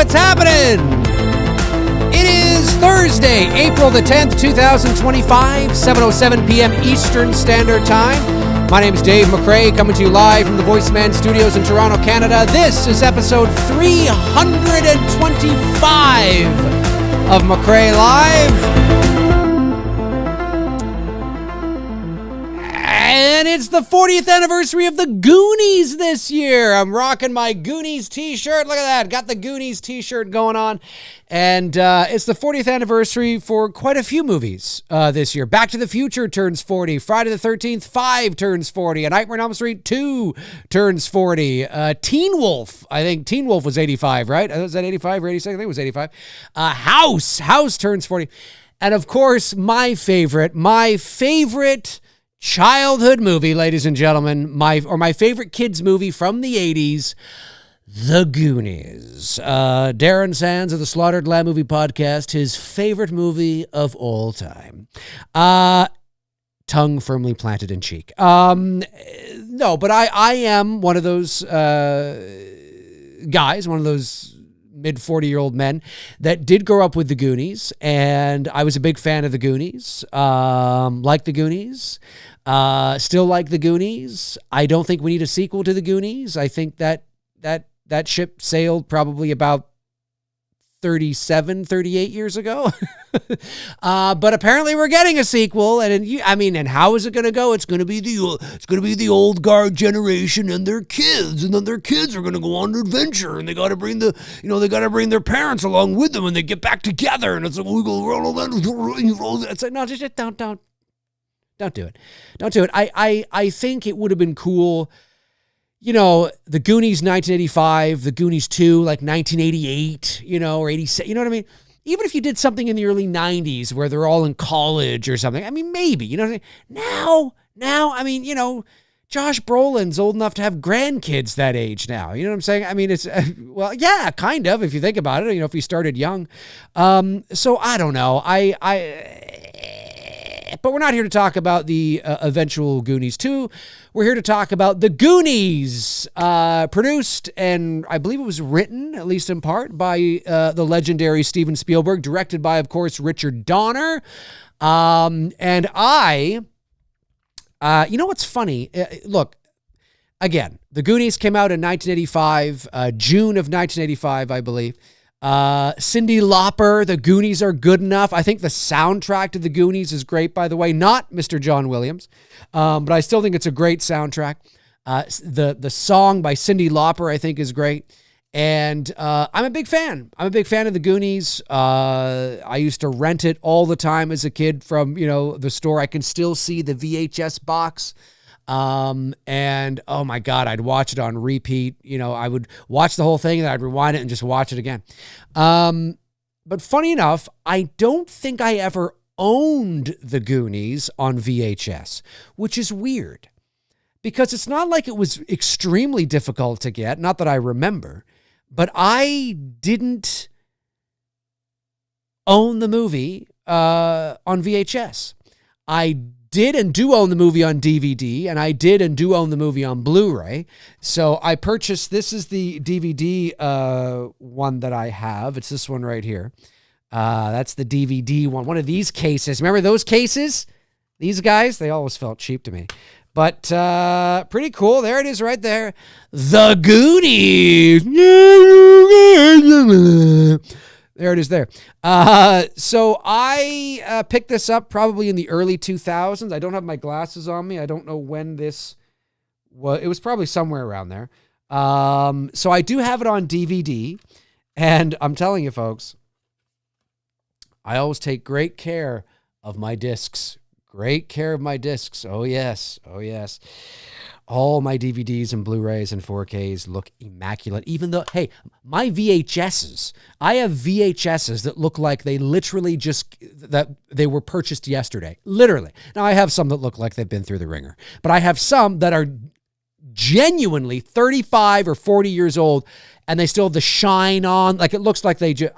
what's happening? It is Thursday, April the 10th, 2025, 7:07 p.m. Eastern Standard Time. My name is Dave McRae, coming to you live from the Voice Man Studios in Toronto, Canada. This is episode 325 of McRae Live. And it's the 40th anniversary of the Goonies this year. I'm rocking my Goonies t-shirt. Look at that. Got the Goonies t-shirt going on. And it's the 40th anniversary for quite a few movies this year. Back to the Future turns 40. Friday the 13th, 5 turns 40. A Nightmare on Elm Street 2 turns 40. Teen Wolf. I think Teen Wolf was 85, right? Was that 85 or 86? I think it was 85. House turns 40. And of course, my favorite childhood movie, ladies and gentlemen, my favorite kids movie from the 80s, The Goonies. Darren Sands of the Slaughtered Lamb Movie Podcast, his favorite movie of all time. Tongue firmly planted in cheek. No, but I am one of those guys, one of those mid-40-year-old men that did grow up with the Goonies, and I was a big fan of the Goonies, like the Goonies. Still like the Goonies. I don't think we need a sequel to the Goonies. I think that ship sailed probably about 37, 38 years ago. But apparently we're getting a sequel, and how is it going to go? It's going to be the old guard generation and their kids, and then their kids are going to go on an adventure, and they got to bring their parents along with them, and they get back together, and it's like we go roll that. It's like, no, just don't do it. Don't do it. I think it would have been cool. The Goonies 1985, the Goonies 2, like 1988, or 87, you know what I mean? Even if you did something in the early 90s where they're all in college or something, I mean, maybe, you know what I mean? Now, I mean, Josh Brolin's old enough to have grandkids that age now. You know what I'm saying? I mean, it's, well, yeah, kind of, if you think about it, if he started young. So I don't know. But we're not here to talk about the eventual Goonies 2. We're here to talk about The Goonies, produced and I believe it was written, at least in part, by the legendary Steven Spielberg, directed by, of course, Richard Donner. And what's funny? Look, again, The Goonies came out in 1985, June of 1985, I believe. Cyndi Lauper, The Goonies are good enough. I think the soundtrack to The Goonies is great, by the way. Not Mr. John Williams, but I still think it's a great soundtrack. The song by Cyndi Lauper, I think, is great. And I'm a big fan. I'm a big fan of The Goonies. I used to rent it all the time as a kid from, the store. I can still see the VHS box. And oh my God, I'd watch it on repeat. I would watch the whole thing and I'd rewind it and just watch it again. But funny enough, I don't think I ever owned The Goonies on VHS, which is weird because it's not like it was extremely difficult to get. Not that I remember, but I didn't own the movie, on VHS. I did and do own the movie on DVD, and I did and do own the movie on Blu-ray. So I purchased, this is the DVD one that I have. It's this one right here. That's the DVD one of these cases. Remember those cases? These guys, they always felt cheap to me. But pretty cool. There it is right there. The Goonies. There it is there. So I picked this up probably in the early 2000s. I don't have my glasses on me. I don't know when this was. It was probably somewhere around there. So I do have it on DVD. And I'm telling you, folks, I always take great care of my discs. Great care of my discs. Oh, yes. Oh, yes. All my DVDs and Blu-rays and 4Ks look immaculate. Even though, hey, my VHSs, I have VHSs that look like they literally that they were purchased yesterday. Literally. Now, I have some that look like they've been through the ringer. But I have some that are genuinely 35 or 40 years old, and they still have the shine on. Like, it looks like they just...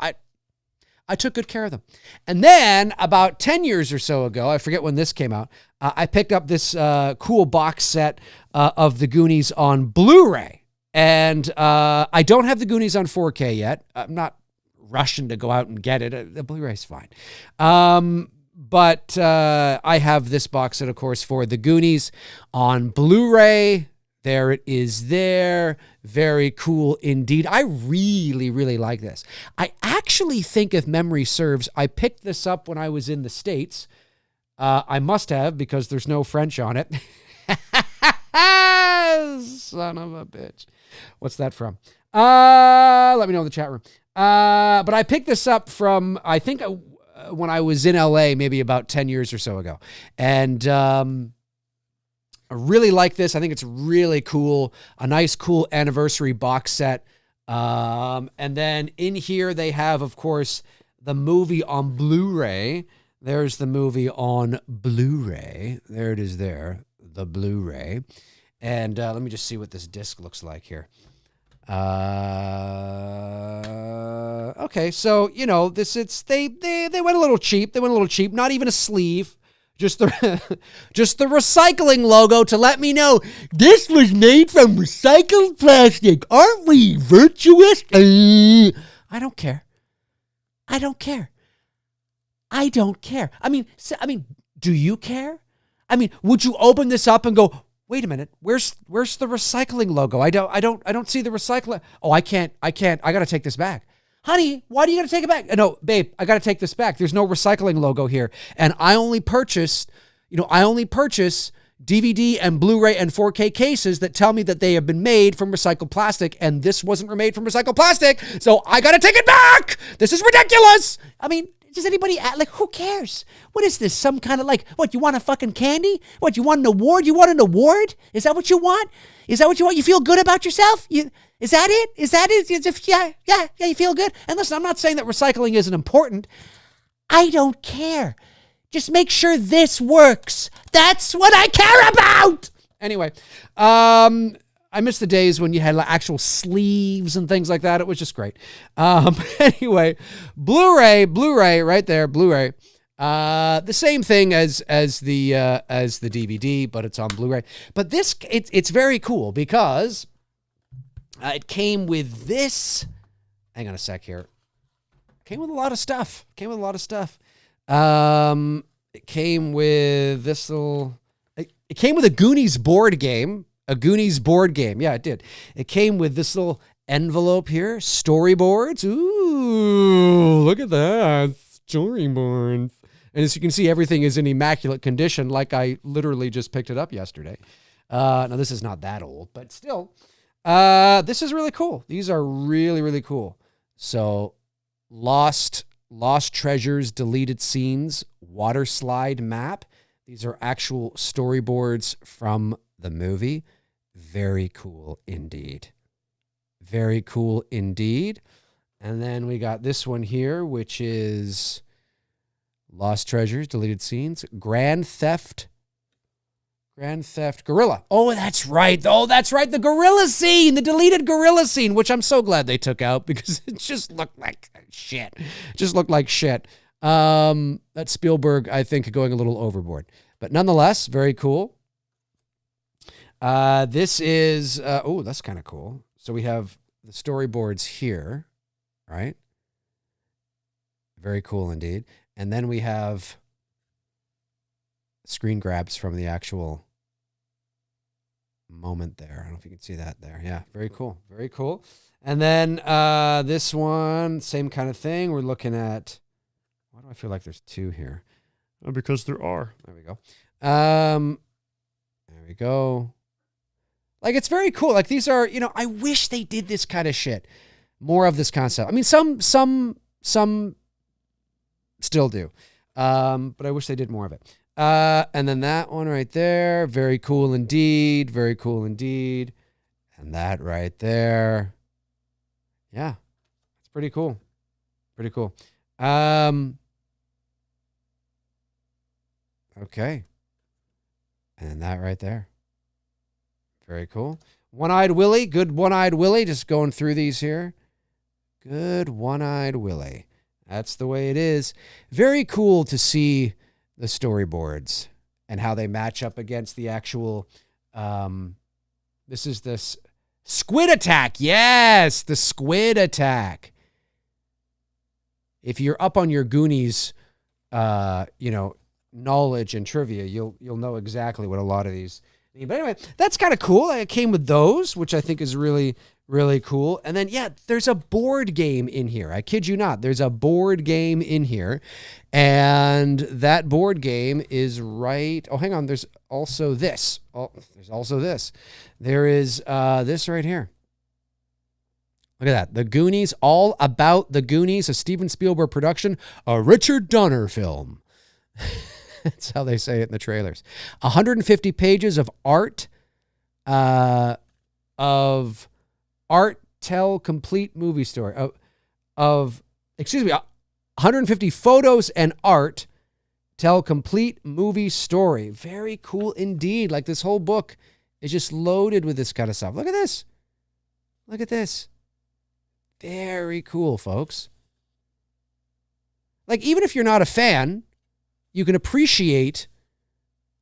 I took good care of them. And then about 10 years or so ago, I forget when this came out, I picked up this cool box set of The Goonies on Blu-ray. And I don't have the Goonies on 4K yet. I'm not rushing to go out and get it. The Blu-ray's fine. But I have this box set, of course, for the Goonies on Blu-ray. There it is there. Very cool indeed. I really, really like this. I actually think, if memory serves, I picked this up when I was in the States. I must have, because there's no French on it. Son of a bitch. What's that from? Let me know in the chat room. But I picked this up from, I think, when I was in LA, maybe about 10 years or so ago. And I really like this. I think it's really cool. A nice, cool anniversary box set. And then in here they have, of course, the movie on Blu-ray. There's the movie on Blu-ray. There it is there, the Blu-ray. And let me just see what this disc looks like here. Okay, so, you know, they went a little cheap. They went a little cheap. Not even a sleeve. Just the recycling logo to let me know this was made from recycled plastic. Aren't we virtuous? I don't care. I don't care. I don't care. I mean, do you care? I mean, would you open this up and go, wait a minute, where's the recycling logo? I don't see the recycling. Oh, I can't. I got to take this back. Honey, why do you got to take it back? No, babe, I got to take this back. There's no recycling logo here. And I only purchase DVD and Blu-ray and 4K cases that tell me that they have been made from recycled plastic, and this wasn't made from recycled plastic, so I got to take it back. This is ridiculous. I mean, does anybody act like, who cares? What is this? Some kind of what, you want a fucking candy? What, you want an award? You want an award? Is that what you want? Is that what you want? You feel good about yourself? Is that it? Is that it? Yeah, you feel good? And listen, I'm not saying that recycling isn't important. I don't care. Just make sure this works. That's what I care about. Anyway, I miss the days when you had actual sleeves and things like that. It was just great. Anyway, Blu-ray right there, Blu-ray. The same thing as the DVD, but it's on Blu-ray. But this, it's very cool because it came with this. Hang on a sec here. Came with a lot of stuff. It came with this little. It came with a Goonies board game. Yeah, it did. It came with this little envelope here. Storyboards. Ooh, look at that. Storyboards. And as you can see, everything is in immaculate condition, like I literally just picked it up yesterday. Now, this is not that old, but still. This is really cool. These are really, really cool. So, Lost Treasures, Deleted Scenes, Water Slide Map. These are actual storyboards from the movie. Very cool indeed. Very cool indeed. And then we got this one here, which is Lost Treasures, Deleted Scenes, Grand Theft Gorilla. Oh, that's right. The gorilla scene, the deleted gorilla scene, which I'm so glad they took out because it just looked like shit. That's Spielberg, I think, going a little overboard. But nonetheless, very cool. This is, that's kind of cool. So we have the storyboards here, right? Very cool indeed. And then we have screen grabs from the actual moment there. I don't know if you can see that there. Yeah, very cool. Very cool. And then this one, same kind of thing. We're looking at, why do I feel like there's two here? Oh, because there are. There we go. There we go. Like, it's very cool. Like, these are, I wish they did this kind of shit. More of this concept. I mean, some still do. But I wish they did more of it. And then that one right there. Very cool indeed. Very cool indeed. And that right there. Yeah. It's pretty cool. Pretty cool. Okay. And that right there. Very cool. One-Eyed Willie. Good One-Eyed Willie. Just going through these here. Good One-Eyed Willie. That's the way it is. Very cool to see the storyboards and how they match up against the actual, this is this Squid Attack. Yes, the Squid Attack. If you're up on your Goonies, knowledge and trivia, you'll know exactly what a lot of these mean. But anyway, that's kind of cool. It came with those, which I think is really, really cool. And then, there's a board game in here. I kid you not. There's a board game in here. And that board game is right. Oh, hang on. There's also this. Oh, there's also this. There is this right here. Look at that. The Goonies, All About the Goonies, a Steven Spielberg production, a Richard Donner film. That's how they say it in the trailers. 150 pages of art, tell complete movie story. 150 photos and art, tell complete movie story. Very cool indeed. Like, this whole book is just loaded with this kind of stuff. Look at this. Look at this. Very cool, folks. Like, even if you're not a fan, you can appreciate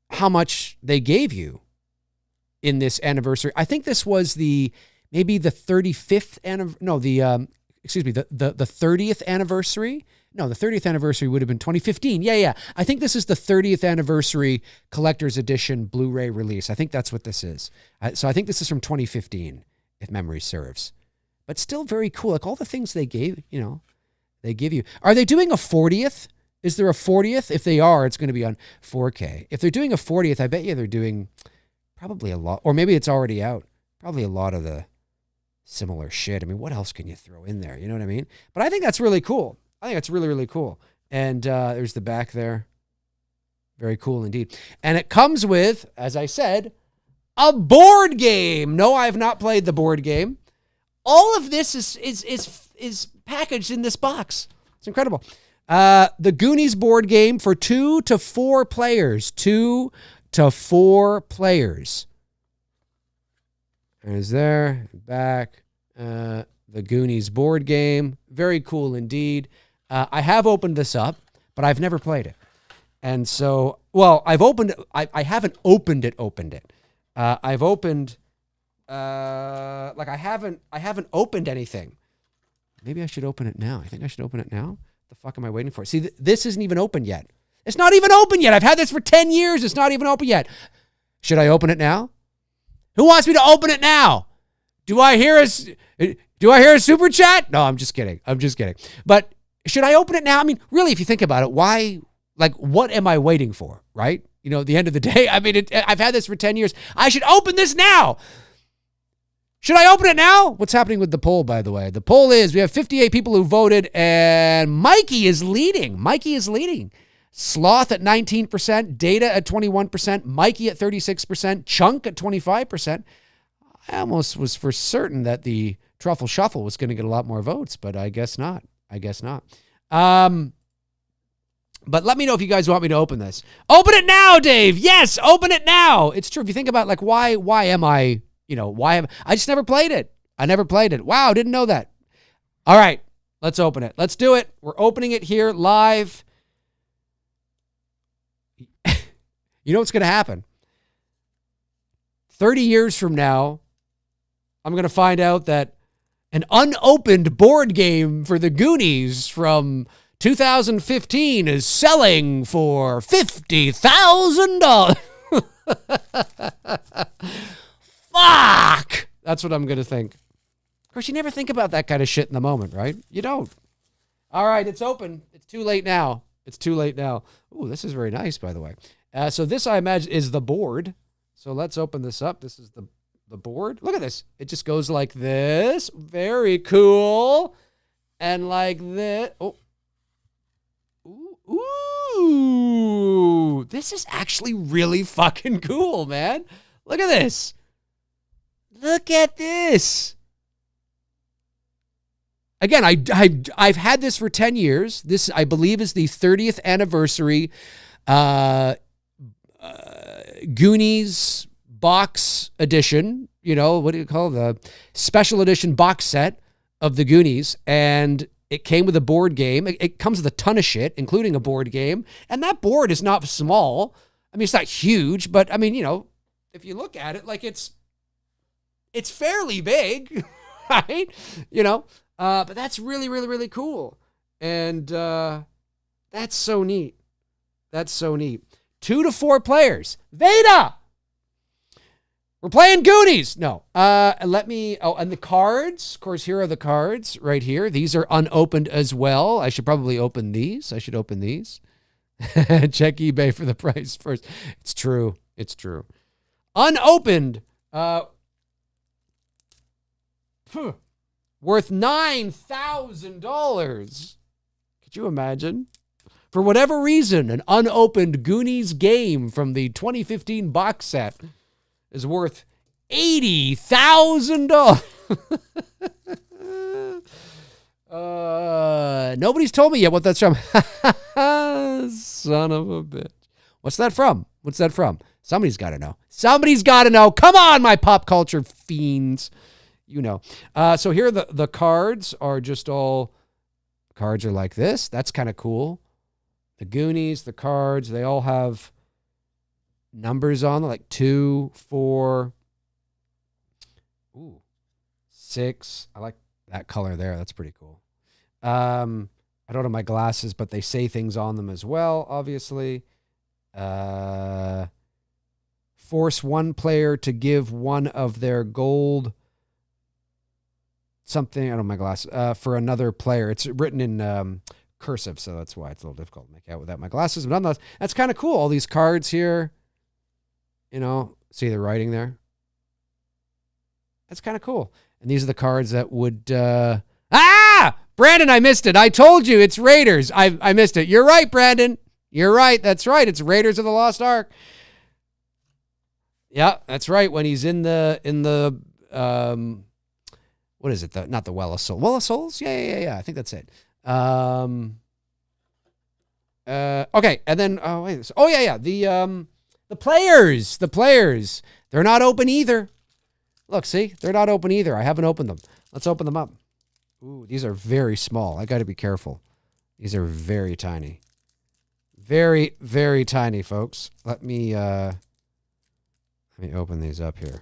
how much they gave you in this anniversary. I think this was maybe the 35th the 30th anniversary. No, the 30th anniversary would have been 2015. Yeah. I think this is the 30th anniversary collector's edition Blu-ray release. I think that's what this is. So I think this is from 2015, if memory serves. But still very cool. Like, all the things they gave, they give you. Are they doing a 40th? Is there a 40th? If they are, it's going to be on 4K. If they're doing a 40th, I bet you they're doing probably a lot, or maybe it's already out. Probably a lot of the similar shit. I mean, what else can you throw in there? You know what I mean? But I think that's really cool. I think that's really, really cool. And there's the back there. Very cool indeed. And it comes with, as I said, a board game. No, I have not played the board game. All of this is packaged in this box. It's incredible. The Goonies board game for 2 to 4 players. 2 to 4 players. There's there, back, the Goonies board game. Very cool indeed. I have opened this up, but I've never played it. And so, I've opened it. I haven't opened it. I've opened, I haven't opened anything. Maybe I should open it now. I think I should open it now. The fuck am I waiting for? See, this isn't even open yet. It's not even open yet. I've had this for 10 years. It's not even open yet. Should I open it now? Who wants me to open it now? Do I hear a super chat? No, I'm just kidding. But should I open it now? I mean, really, if you think about it, why, what am I waiting for, right? At the end of the day, I mean, I've had this for 10 years. I should open this now. Should I open it now? What's happening with the poll, by the way? The poll is, we have 58 people who voted, and Mikey is leading. Sloth at 19%, Data at 21%, Mikey at 36%, Chunk at 25%. I almost was for certain that the Truffle Shuffle was going to get a lot more votes, but I guess not. But let me know if you guys want me to open this. Open it now, Dave. Yes, open it now. It's true. If you think about why am I, I just never played it. Wow, didn't know that. All right, let's open it. Let's do it. We're opening it here live. You know what's going to happen? 30 years from now, I'm going to find out that an unopened board game for the Goonies from 2015 is selling for $50,000. Fuck! That's what I'm going to think. Of course, you never think about that kind of shit in the moment, right? You don't. All right, it's open. It's too late now. Ooh, this is very nice, by the way. So this, I imagine, is the board. So let's open this up. This is the board. Look at this. It just goes like this. Very cool. And like this. Oh. Ooh. This is actually really fucking cool, man. Look at this. Look at this. Again, I've had this for 10 years. This, I believe, is the 30th anniversary Goonies box edition. What do you call the special edition box set of the Goonies? And it came with a board game. It comes with a ton of shit, including a board game. And that board is not small. I mean, it's not huge, but I mean, if you look at it, It's fairly big, right? You know, but that's really, really, really cool. And that's so neat. That's so neat. 2 to 4 players. Veda! We're playing Goonies. No. And the cards. Of course, here are the cards right here. These are unopened as well. I should probably open these. Check eBay for the price first. It's true. Unopened. Worth $9,000. Could you imagine? For whatever reason, an unopened Goonies game from the 2015 box set is worth $80,000. Nobody's told me yet what that's from. Son of a bitch. What's that from? Somebody's got to know. Come on, my pop culture fiends. You know. So here the cards are just all, cards are like this. That's kind of cool. The Goonies, the cards, they all have numbers on them, like 2, 4, 6. I like that color there. That's pretty cool. I don't have my glasses, but they say things on them as well, obviously. Force one player to give one of their gold something, I don't have my glasses, for another player. It's written in cursive, so that's why it's a little difficult to make out without my glasses. But nonetheless, that's kind of cool. All these cards here, you know, see the writing there? That's kind of cool. And these are the cards that would... Brandon, I missed it. I told you it's Raiders. I missed it. You're right, Brandon. You're right. That's right. It's Raiders of the Lost Ark. Yeah, that's right. When he's in the what is it? Not the Well of Souls. Well of Souls? Yeah. I think that's it. Okay. And then, the players. They're not open either. Look, see? They're not open either. I haven't opened them. Let's open them up. Ooh, these are very small. I got to be careful. These are very tiny. Very, very tiny, folks. Let me open these up here.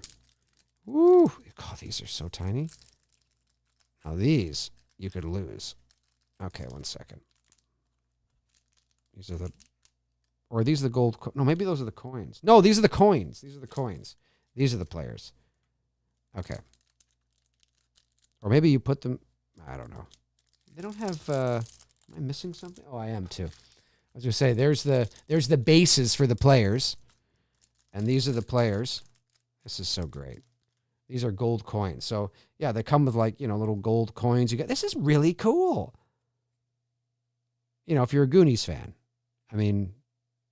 Woo! God, these are so tiny. Now these you could lose. Okay, 1 second. These are the gold. No, maybe those are the coins. No, these are the coins. These are the players. Okay. Or maybe you put them. I don't know. They don't have. Am I missing something? Oh, I am too. I was gonna say there's the bases for the players, and these are the players. This is so great. These are gold coins. So yeah, they come with little gold coins. This is really cool. You know, if you're a Goonies fan, I mean,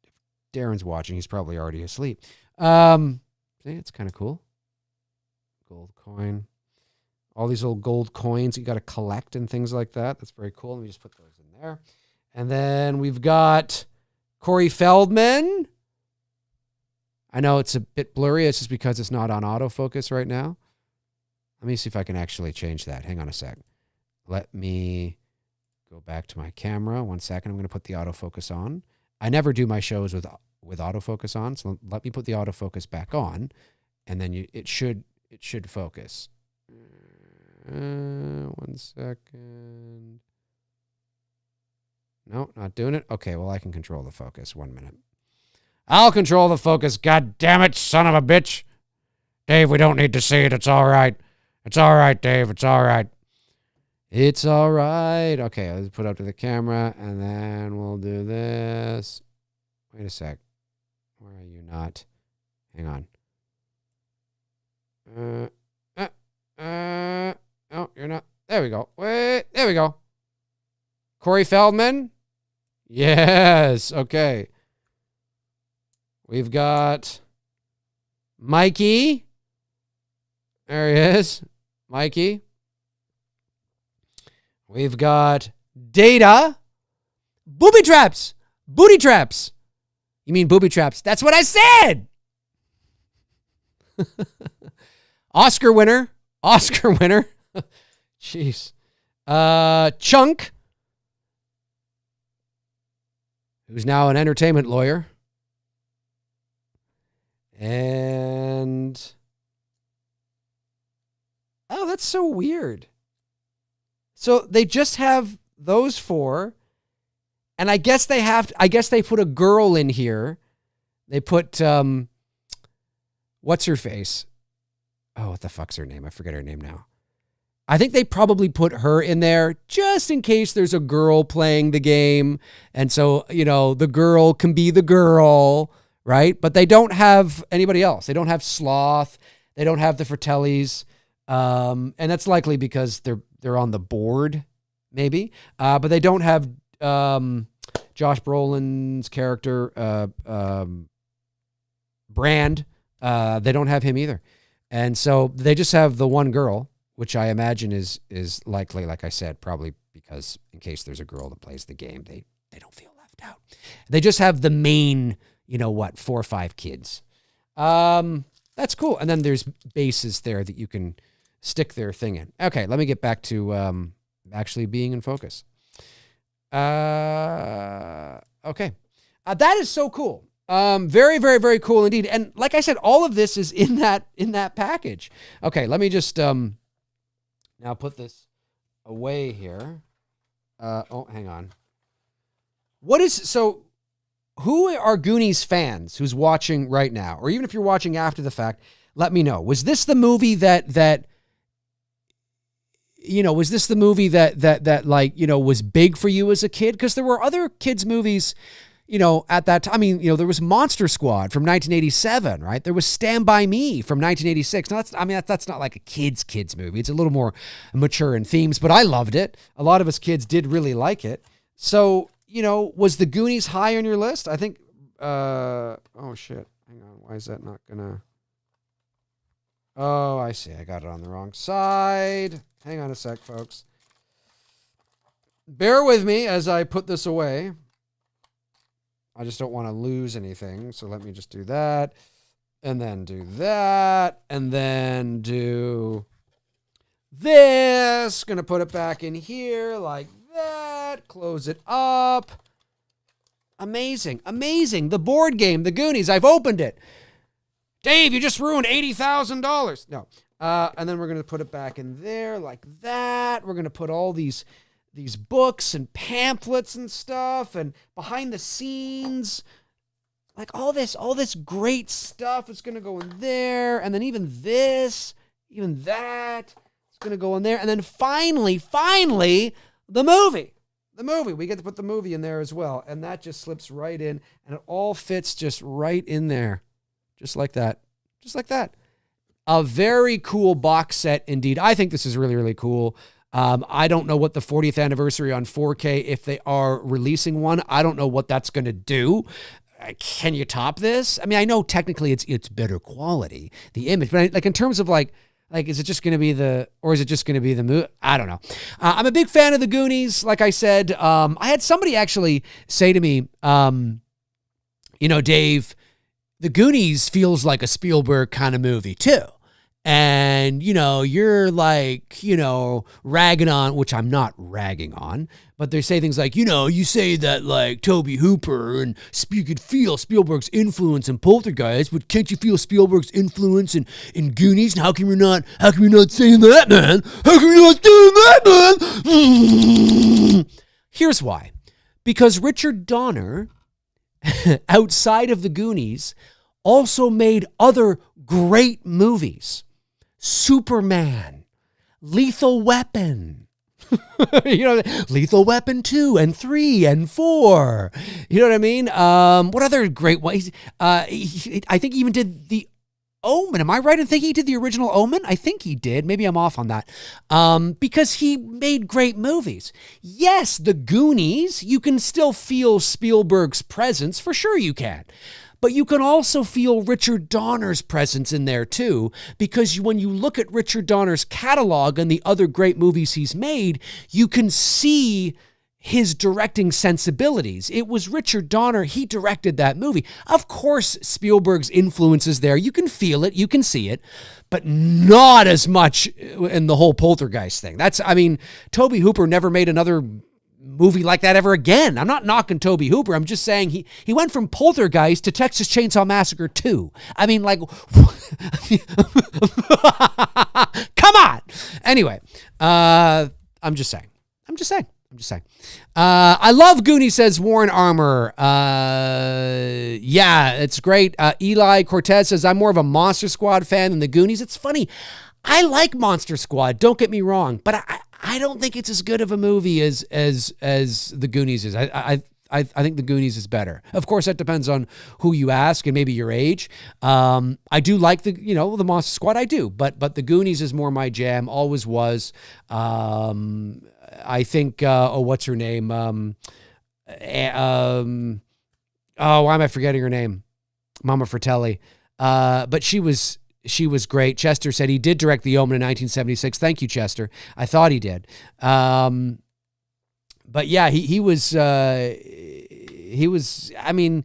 if Darren's watching, he's probably already asleep. See, it's kind of cool. Gold coin. All these little gold coins you got to collect and things like that. That's very cool. Let me just put those in there. And then we've got Corey Feldman. I know it's a bit blurry. It's just because it's not on autofocus right now. Let me see if I can actually change that. Hang on a sec. Let me go back to my camera. 1 second. I'm going to put the autofocus on. I never do my shows with autofocus on, so let me put the autofocus back on, and then it should focus. 1 second. No, not doing it. Okay, well, I can control the focus. 1 minute. I'll control the focus. God damn it, son of a bitch. Dave, we don't need to see it. It's all right. It's all right, Dave. It's all right. It's all right. Okay, let's put it up to the camera, and then we'll do this. Wait a sec. Where are you not? Hang on. Oh, you're not. There we go. Wait, there we go. Corey Feldman? Yes. Okay. We've got Mikey. There he is. Mikey. We've got Data. Booby traps. Booty traps. You mean booby traps? That's what I said. Oscar winner. Jeez. Chunk, who's now an entertainment lawyer. And That's so weird. So they just have those 4. And I guess they put a girl in here. They put, what's her face? Oh, what the fuck's her name? I forget her name now. I think they probably put her in there just in case there's a girl playing the game. And so, the girl can be the girl, right? But they don't have anybody else. They don't have Sloth. They don't have the Fratellis. And that's likely because they're on the board, maybe. But they don't have Josh Brolin's character, Brand. They don't have him either. And so they just have the one girl, which I imagine is likely, like I said, probably because in case there's a girl that plays the game, they don't feel left out. They just have the main, 4 or 5 kids. That's cool. And then there's bases there that you can stick their thing in. Okay, let me get back to actually being in focus. Okay. That is so cool. Very, very, very cool indeed. And like I said, all of this is in that package. Okay, let me just now put this away here. Hang on. Who are Goonies fans who's watching right now? Or even if you're watching after the fact, let me know. Was this the movie that was big for you as a kid? Because there were other kids' movies, at that time. I mean, there was Monster Squad from 1987, right? There was Stand By Me from 1986. Now, that's not like a kids movie. It's a little more mature in themes, but I loved it. A lot of us kids did really like it. So, was the Goonies high on your list? I think, oh shit. Hang on. Why is that not gonna? Oh, I see. I got it on the wrong side. Hang on a sec, folks. Bear with me as I put this away. I just don't want to lose anything. So let me just do that. And then do that. And then do this. Going to put it back in here like that. Close it up. Amazing. Amazing. The board game, The Goonies. I've opened it. Dave, you just ruined $80,000. No. And then we're going to put it back in there like that. We're going to put all these books and pamphlets and stuff and behind the scenes, like all this great stuff is going to go in there. And then even that, it's going to go in there. And then finally, the movie. We get to put the movie in there as well. And that just slips right in and it all fits just right in there. Just like that. A very cool box set indeed. I think this is really, really cool. I don't know what the 40th anniversary on 4K, if they are releasing one, I don't know what that's going to do. Can you top this? I mean, I know technically it's better quality, the image, but in terms of like, is it just going to be the movie? I don't know. I'm a big fan of the Goonies. Like I said, I had somebody actually say to me, Dave, the Goonies feels like a Spielberg kind of movie too. And, you're like, ragging on, which I'm not ragging on, but they say things like, you say that like Tobe Hooper and you could feel Spielberg's influence in Poltergeist, but can't you feel Spielberg's influence in Goonies? And how come you're not saying that, man? How come you're not doing that, man? Here's why. Because Richard Donner, outside of the Goonies, also made other great movies. Superman, Lethal Weapon, Lethal Weapon 2 and 3 and 4. You know what I mean? What other great ways? I think he even did The Omen. Am I right in thinking he did the original Omen? I think he did. Maybe I'm off on that. Because he made great movies. Yes, The Goonies, you can still feel Spielberg's presence. For sure you can. But you can also feel Richard Donner's presence in there too, because when you look at Richard Donner's catalog and the other great movies he's made, you can see his directing sensibilities. It was Richard Donner, he directed that movie. Of course, Spielberg's influence is there. You can feel it, you can see it, but not as much in the whole Poltergeist thing. Tobe Hooper never made another movie like that ever again. I'm not knocking Tobe Hooper. I'm just saying he went from Poltergeist to Texas Chainsaw Massacre 2. I mean, like, come on. Anyway, I'm just saying. I love Goonies, says Warren Armour. Yeah, it's great. Eli Cortez says, I'm more of a Monster Squad fan than the Goonies. It's funny. I like Monster Squad. Don't get me wrong, but I don't think it's as good of a movie as the Goonies is. I think the Goonies is better. Of course, that depends on who you ask and maybe your age. I do like the Monster Squad. I do, but the Goonies is more my jam. Always was. I think. What's her name? Why am I forgetting her name? Mama Fratelli. But she was great. Chester said he did direct The Omen in 1976. Thank you, Chester. I thought he did. But yeah, he was, I mean,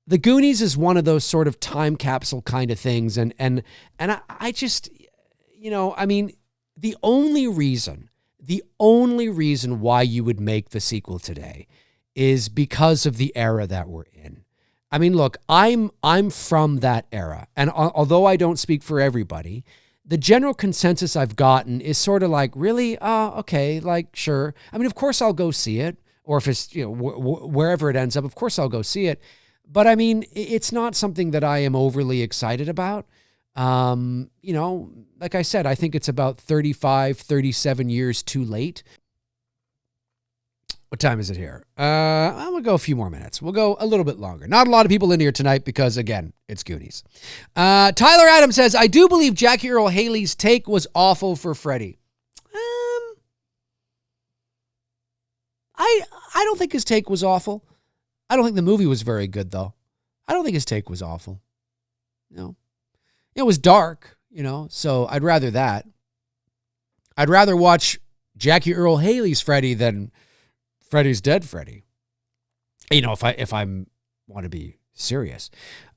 The Goonies is one of those sort of time capsule kind of things. And I just, I mean, the only reason why you would make the sequel today is because of the era that we're in. I mean, look, I'm from that era. And although I don't speak for everybody, the general consensus I've gotten is sort of like, really? Okay, like, sure. I mean, of course I'll go see it. Or if it's, wherever it ends up, of course I'll go see it. But I mean, it's not something that I am overly excited about. Like I said, I think it's about 35, 37 years too late. What time is it here? I'm going to go a few more minutes. We'll go a little bit longer. Not a lot of people in here tonight because, again, it's Goonies. Tyler Adams says, I do believe Jackie Earle Haley's take was awful for Freddy. I don't think his take was awful. I don't think the movie was very good, though. I don't think his take was awful. No. It was dark, so I'd rather that. I'd rather watch Jackie Earle Haley's Freddy than Freddy's Dead Freddy. If I want to be serious.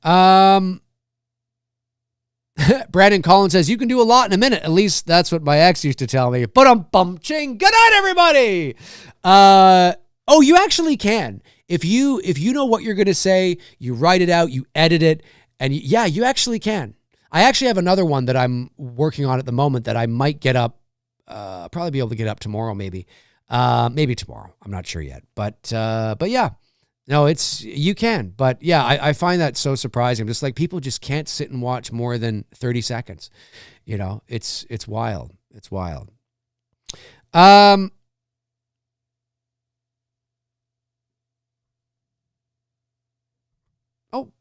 Brandon Collins says, you can do a lot in a minute. At least that's what my ex used to tell me. Ching. Good night, everybody. You actually can. If you know what you're going to say, you write it out, you edit it, and you actually can. I actually have another one that I'm working on at the moment that I might get up, probably be able to get up tomorrow, maybe tomorrow. I'm not sure yet, but yeah, no, you can, but yeah, I find that so surprising. Just like people just can't sit and watch more than 30 seconds. It's wild. It's wild. Oh,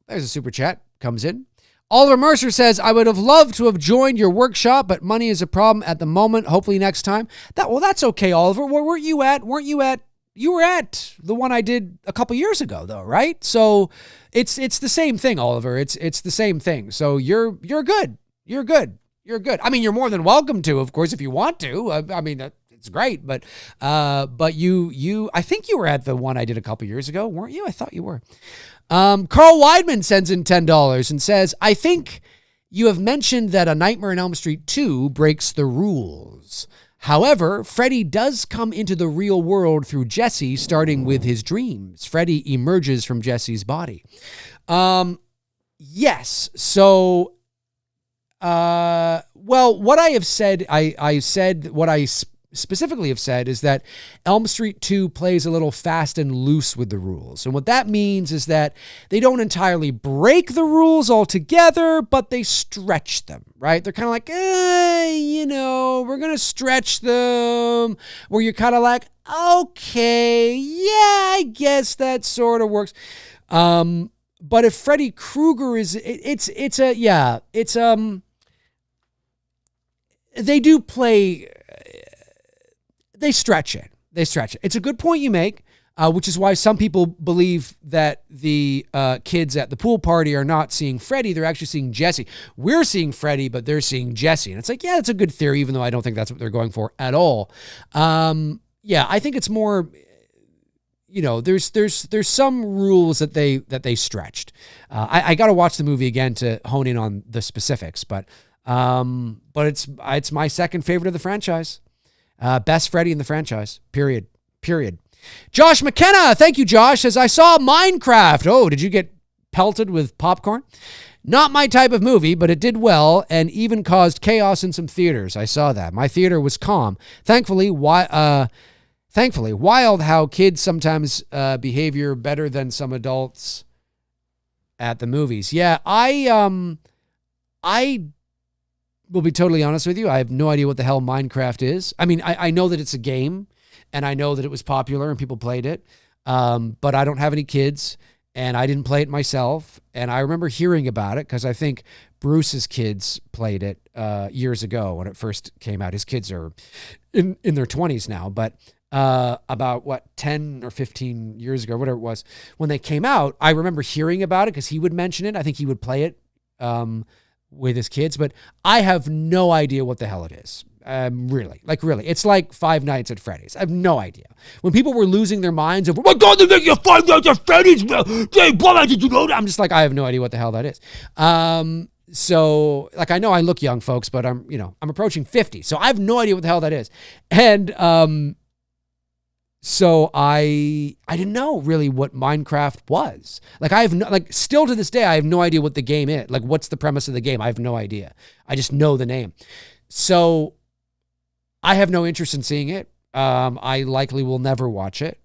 there's a super chat comes in. Oliver Mercer says, I would have loved to have joined your workshop, but money is a problem at the moment. Hopefully next time. That's okay, Oliver. Where weren't you at? You were at the one I did a couple years ago, though, right? So it's the same thing, Oliver. It's the same thing. So you're good. You're good. I mean, you're more than welcome to, of course, if you want to. I mean, it's great, but you, I think you were at the one I did a couple years ago, weren't you? I thought you were. Carl Weidman sends in $10 and says, I think you have mentioned that A Nightmare on Elm Street 2 breaks the rules. However, Freddy does come into the real world through Jesse, starting with his dreams. Freddy emerges from Jesse's body. Yes. So, what I have said, I said what I specifically have said is that Elm Street 2 plays a little fast and loose with the rules. And what that means is that they don't entirely break the rules altogether, but they stretch them, right? They're kind of like, we're going to stretch them, where you're kind of like, okay, yeah, I guess that sort of works. But if Freddy Krueger is, they do play, they stretch it. It's a good point you make, which is why some people believe that the kids at the pool party are not seeing Freddy. They're actually seeing Jesse. We're seeing Freddy, but they're seeing Jesse. And it's like, yeah, that's a good theory, even though I don't think that's what they're going for at all. I think it's more, there's some rules that they stretched. I got to watch the movie again to hone in on the specifics, but it's my second favorite of the franchise. Best Freddy in the franchise, period. period. Josh McKenna, thank you, Josh, says, I saw Minecraft. Oh, did you get pelted with popcorn? Not my type of movie, but it did well and even caused chaos in some theaters. I saw that. My theater was calm. Thankfully, wild how kids sometimes behavior better than some adults at the movies. Yeah, I will be totally honest with you. I have no idea what the hell Minecraft is. I mean, I know that it's a game, and I know that it was popular and people played it, but I don't have any kids, and I didn't play it myself. And I remember hearing about it because I think Bruce's kids played it years ago when it first came out. His kids are in their 20s now, but about 10 or 15 years ago, whatever it was, when they came out, I remember hearing about it because he would mention it. I think he would play it with his kids, but I have no idea what the hell it is. Really. It's like Five Nights at Freddy's. I have no idea. When people were losing their minds over, oh my God, they're making a Five Nights at Freddy's. Did you know that? I'm just like, I have no idea what the hell that is. So like, I know I look young, folks, but I'm approaching 50. So I have no idea what the hell that is. And, so I didn't know really what Minecraft was. Like still to this day, I have no idea what the game is. Like, what's the premise of the game? I have no idea. I just know the name. So I have no interest in seeing it. I likely will never watch it,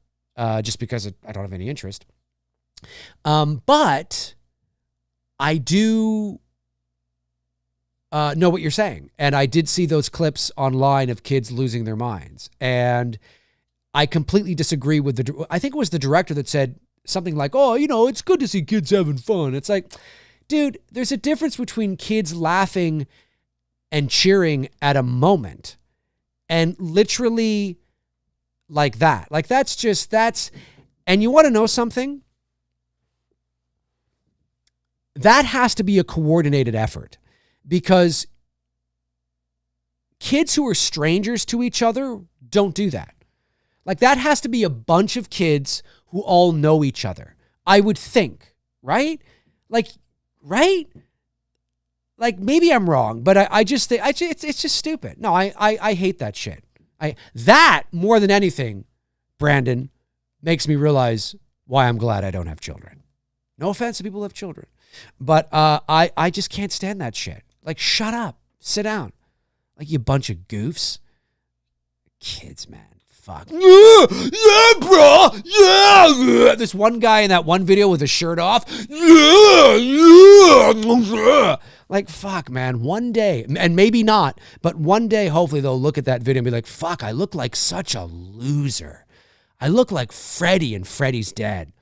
just because I don't have any interest. But I do know what you're saying. And I did see those clips online of kids losing their minds. And I completely disagree with I think it was the director that said something like, oh, it's good to see kids having fun. It's like, dude, there's a difference between kids laughing and cheering at a moment and literally like that. Like, and you want to know something? That has to be a coordinated effort, because kids who are strangers to each other don't do that. Like, that has to be a bunch of kids who all know each other, I would think, right? Like, right? Like, maybe I'm wrong, but I just think it's just stupid. No, I hate that shit. That more than anything, Brandon, makes me realize why I'm glad I don't have children. No offense to people who have children, but I just can't stand that shit. Like, shut up, sit down, like, you bunch of goofs, kids, man. Fuck. Yeah, bro. Yeah. This one guy in that one video with his shirt off. Yeah. Like, fuck, man. One day, and maybe not, but one day, hopefully they'll look at that video and be like, fuck, I look like such a loser. I look like Freddy and Freddy's dead.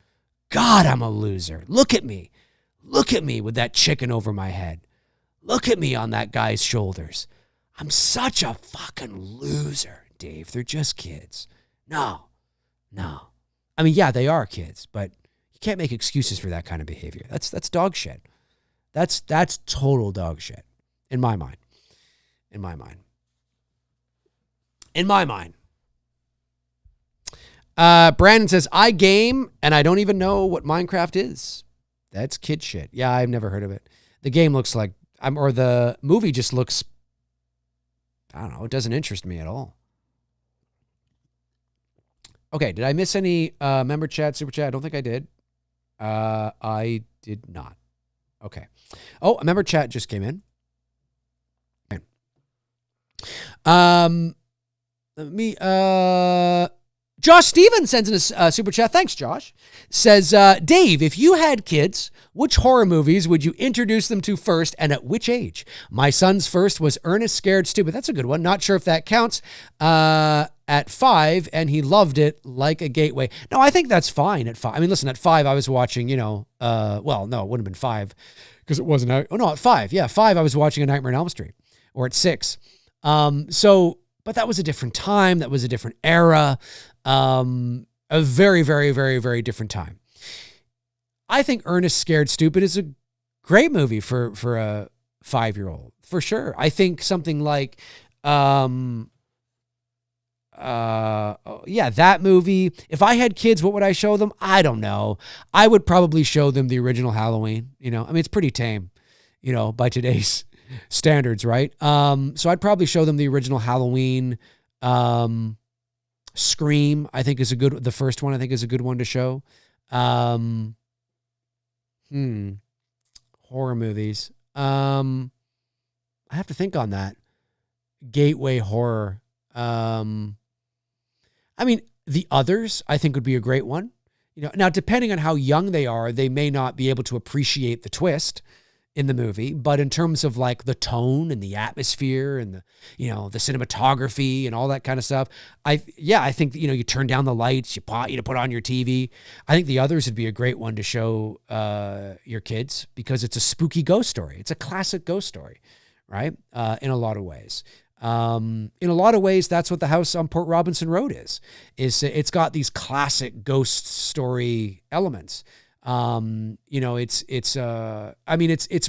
God, I'm a loser. Look at me. Look at me with that chicken over my head. Look at me on that guy's shoulders. I'm such a fucking loser. Dave, they're just kids. No. I mean, yeah, they are kids, but you can't make excuses for that kind of behavior. That's dog shit. That's total dog shit in my mind. Brandon says, I game and I don't even know what Minecraft is. That's kid shit. Yeah, I've never heard of it. The game looks like, or the movie just looks, I don't know, it doesn't interest me at all. Okay, did I miss any member chat, super chat? I don't think I did. I did not. Okay. Oh, a member chat just came in. Okay. Josh Stevens sends in a super chat. Thanks, Josh. Says, Dave, if you had kids, which horror movies would you introduce them to first and at which age? My son's first was Ernest Scared Stupid. That's a good one. Not sure if that counts. At 5, and he loved it like a gateway. No, I think that's fine at 5. I mean, listen, at 5, I was watching, well, no, it wouldn't have been 5 because it wasn't. Oh, no, at 5. Yeah, 5, I was watching A Nightmare on Elm Street, or at 6. But that was a different time. That was a different era. A very, very, very, very different time. I think Ernest Scared Stupid is a great movie for a 5-year-old, for sure. I think something like, that movie. If I had kids, what would I show them? I don't know. I would probably show them the original Halloween. I mean, it's pretty tame, by today's standards, right? So I'd probably show them the original Halloween. Scream, I think the first one I think is a good one to show. Horror movies. I have to think on that. Gateway horror. I mean, The Others, I think would be a great one. Now depending on how young they are, they may not be able to appreciate the twist in the movie, but in terms of like the tone and the atmosphere and the cinematography and all that kind of stuff, I think you turn down the lights, you put on your TV. I think The Others would be a great one to show your kids because it's a spooky ghost story. It's a classic ghost story, right? In a lot of ways. In a lot of ways, that's what the house on Port Robinson Road is. It's got these classic ghost story elements. It's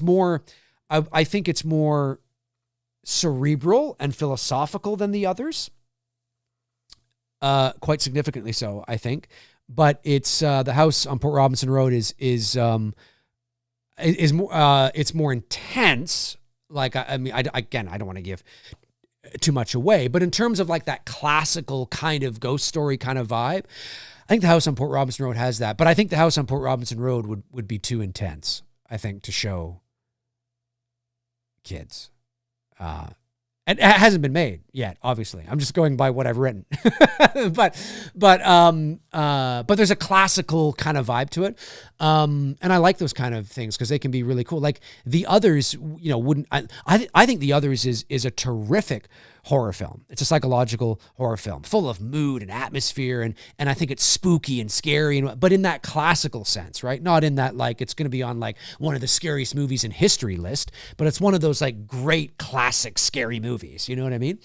more, I think it's more cerebral and philosophical than The Others. Quite significantly so, I think. But it's, the house on Port Robinson Road is more, it's more intense. Like, I don't want to give too much away, but in terms of like that classical kind of ghost story kind of vibe, I think the house on Port Robinson Road has that, but I think the house on Port Robinson Road would be too intense, I think, to show kids. And it hasn't been made yet, obviously. I'm just going by what I've written. but there's a classical kind of vibe to it. And I like those kind of things because they can be really cool. Like The Others, I think The Others is a terrific horror film. It's a psychological horror film full of mood and atmosphere. And I think it's spooky and scary, but in that classical sense, right? Not in that, like, it's going to be on like one of the scariest movies in history list, but it's one of those like great classic scary movies. You know what I mean?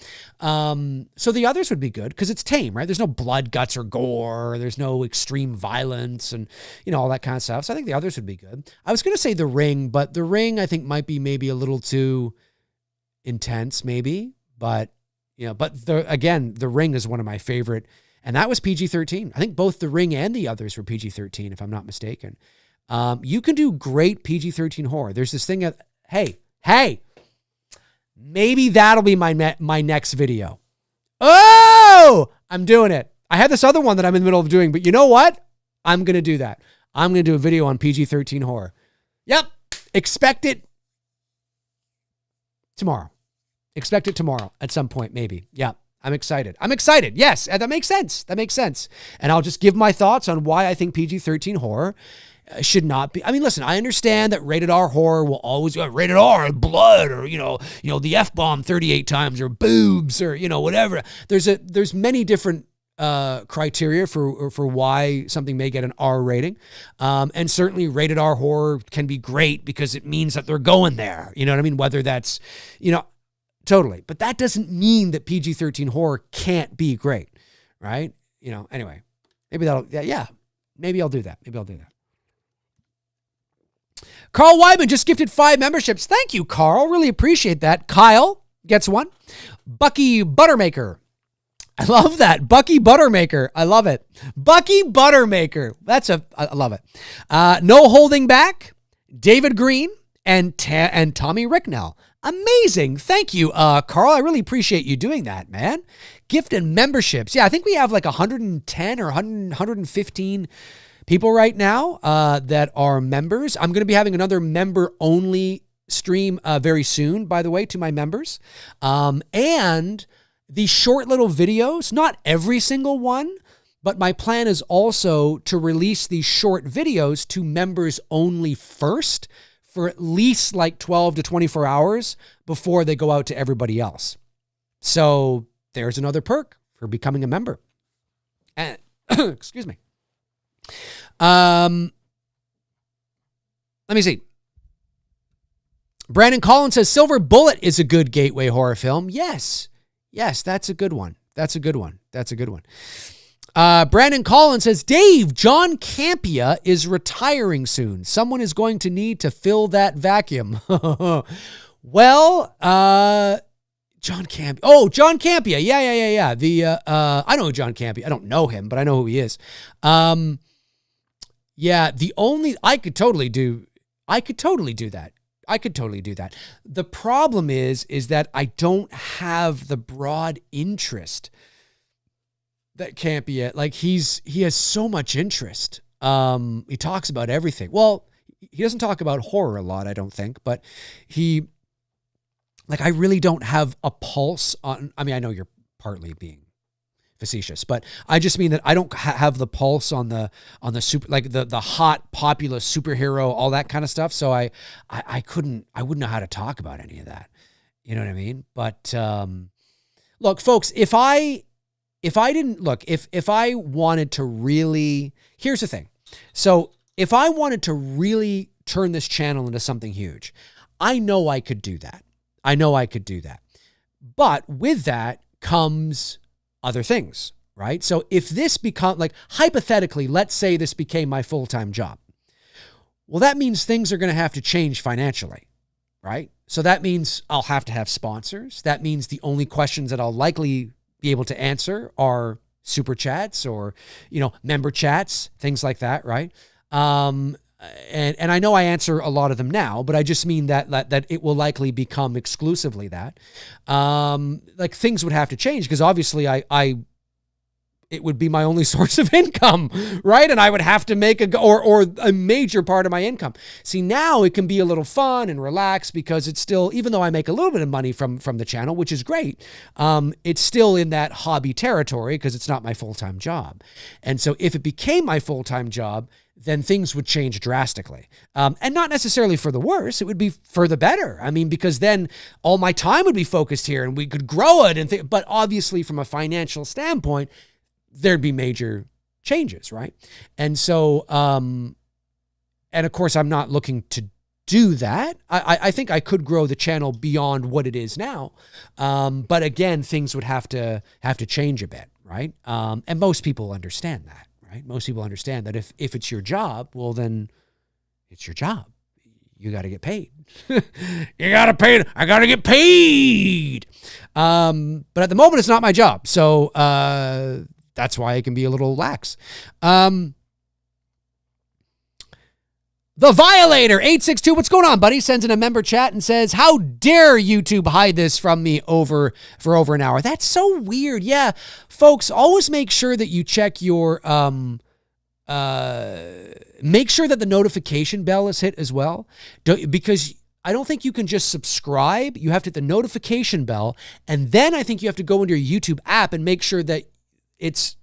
So The Others would be good because it's tame, right? There's no blood, guts, or gore. There's no extreme violence and, all that kind of stuff. So I think The Others would be good. I was going to say The Ring, but The Ring I think might be maybe a little too intense maybe, but The Ring is one of my favorite, and that was PG-13. I think both The Ring and The Others were PG-13 if I'm not mistaken. You can do great PG-13 horror. There's this thing of, hey, maybe that'll be my next video. Oh, I'm doing it. I had this other one that I'm in the middle of doing, but you know what? I'm going to do that. I'm going to do a video on PG-13 horror. Yep. Expect it tomorrow. Expect it tomorrow at some point, maybe. Yeah. I'm excited. Yes. That makes sense. And I'll just give my thoughts on why I think PG-13 horror should not be. I mean, listen, I understand that rated R horror will always go rated R, blood, or, the F-bomb 38 times, or boobs, or, whatever. There's many different criteria for why something may get an R rating. And certainly rated R horror can be great because it means that they're going there. You know what I mean? Whether that's, totally. But that doesn't mean that PG-13 horror can't be great, right? Anyway, maybe maybe I'll do that. Carl Wyman just gifted 5 memberships. Thank you, Carl. Really appreciate that. Kyle gets one. Bucky Buttermaker. I love that. Bucky Buttermaker. I love it. Bucky Buttermaker. I love it. No Holding Back. David Green and Tommy Ricknell. Amazing. Thank you, Carl. I really appreciate you doing that, man. Gifted memberships. Yeah, I think we have like 110 or 115 people right now that are members. I'm going to be having another member-only stream very soon, by the way, to my members. And these short little videos, not every single one, but my plan is also to release these short videos to members only first for at least like 12 to 24 hours before they go out to everybody else. So there's another perk for becoming a member. And excuse me. Let me see. Brandon Collins says Silver Bullet is a good gateway horror film. Yes, that's a good one. Brandon Collins says, Dave, John Campea is retiring soon. Someone is going to need to fill that vacuum. Well, John Campea. Oh, John Campea. Yeah. I know John Campea. I don't know him, but I know who he is. I could totally do that. The problem is that I don't have the broad interest That can't be it. Like he has so much interest. He talks about everything. Well, he doesn't talk about horror a lot, I don't think, but I really don't have a pulse on, I mean, I know you're partly being facetious, but I just mean that I don't have the pulse on the super, like the hot popular superhero, all that kind of stuff. So I wouldn't know how to talk about any of that. You know what I mean? But, look, folks, if I wanted to really, here's the thing. So if I wanted to really turn this channel into something huge, I know I could do that. But with that comes other things, right? So if this become, like, hypothetically, let's say this became my full-time job. Well, that means things are going to have to change financially, right? So that means I'll have to have sponsors. That means the only questions that I'll likely be able to answer are super chats or, member chats, things like that, right? And I know I answer a lot of them now, but I just mean that it will likely become exclusively that. Like, things would have to change because obviously it would be my only source of income, right? And I would have to make a major part of my income. See, now it can be a little fun and relaxed because it's still, even though I make a little bit of money from the channel, which is great, it's still in that hobby territory because it's not my full-time job. And so if it became my full-time job, then things would change drastically. And not necessarily for the worse, it would be for the better. I mean, because then all my time would be focused here and we could grow it. But obviously from a financial standpoint, there'd be major changes, right? And so, and of course, I'm not looking to do that. I think I could grow the channel beyond what it is now. But again, things would have to change a bit, right? And most people understand that, right? Most people understand that if it's your job, well, then it's your job. You got to get paid. You got to pay. I got to get paid. But at the moment, it's not my job. So, that's why it can be a little lax. The Violator 862, what's going on, buddy? Sends in a member chat and says, "How dare YouTube hide this from me for over an hour?" That's so weird. Yeah, folks, always make sure that you check your make sure that the notification bell is hit as well, because I don't think you can just subscribe. You have to hit the notification bell, and then I think you have to go into your YouTube app and make sure that it's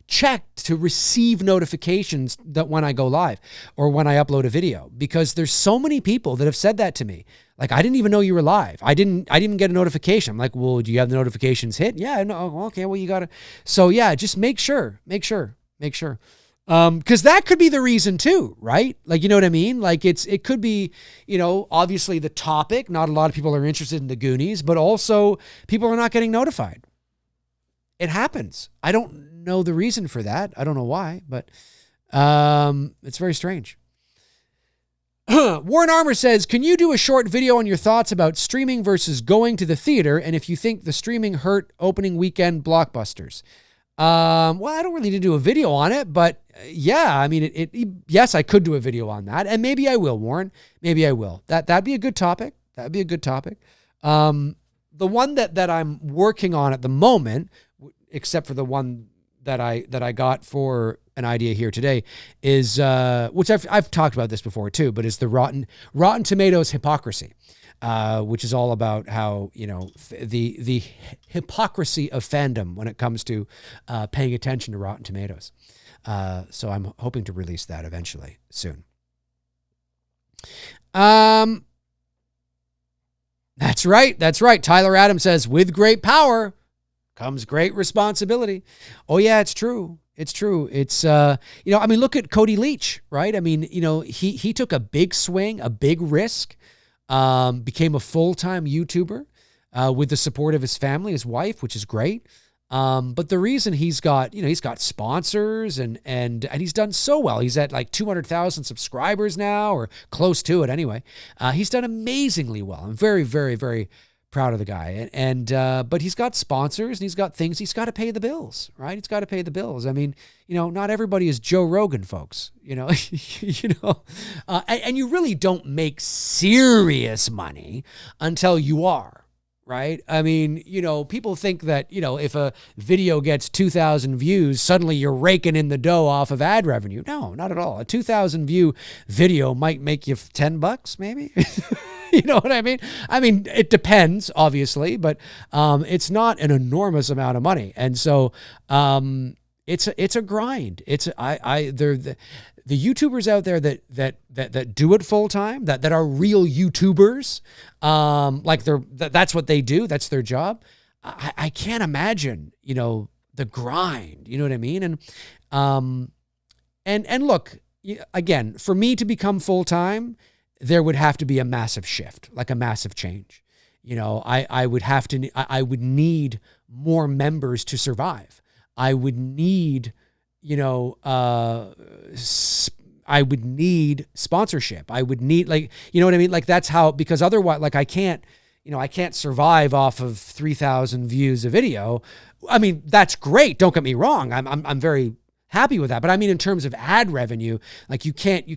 checked to receive notifications that when I go live or when I upload a video, because there's so many people that have said that to me. Like, I didn't even know you were live. I didn't get a notification. I'm like, well, do you have the notifications hit? Yeah, no. Okay. Well, you gotta, so yeah, just make sure. Cause that could be the reason too, right? Like, you know what I mean? Like it could be, obviously the topic, not a lot of people are interested in the Goonies, but also people are not getting notified. It happens. I don't know the reason for that. I don't know why, but it's very strange. Warren Armour says, "Can you do a short video on your thoughts about streaming versus going to the theater, and if you think the streaming hurt opening weekend blockbusters?" Well, I don't really need to do a video on it, but yeah, I mean, yes, I could do a video on that, and maybe I will, Warren. Maybe I will. That'd be a good topic. The one that I'm working on at the moment, except for the one that I got for an idea here today, is which I've talked about this before too, but is the Rotten Tomatoes hypocrisy, which is all about how the hypocrisy of fandom when it comes to paying attention to Rotten Tomatoes. So I'm hoping to release that eventually soon. That's right. Tyler Adams says, "With great power comes great responsibility." Oh yeah, it's true. It's, I mean, look at Cody Leach, right? I mean, he took a big swing, a big risk, became a full-time YouTuber, with the support of his family, his wife, which is great. But the reason he's got sponsors and he's done so well. He's at like 200,000 subscribers now, or close to it anyway. He's done amazingly well. I'm very, very, very proud of the guy. But he's got sponsors and he's got things. He's got to pay the bills, right? He's got to pay the bills. I mean, not everybody is Joe Rogan, folks, and you really don't make serious money until you are. right? I mean, people think that, if a video gets 2,000 views, suddenly you're raking in the dough off of ad revenue. No, not at all. A 2,000 view video might make you $10, maybe. You know what I mean? I mean, it depends, obviously, but it's not an enormous amount of money. And so it's a grind. The YouTubers out there that do it full time, that are real YouTubers, that's what they do. That's their job. I can't imagine, the grind. You know what I mean? And look, again, for me to become full time, there would have to be a massive shift, like a massive change. I would need more members to survive. I would need, I would need sponsorship. I would need, you know what I mean? Like that's how, because otherwise, I can't survive off of 3,000 views a video. I mean, that's great. Don't get me wrong. I'm very happy with that. But I mean, in terms of ad revenue, you can't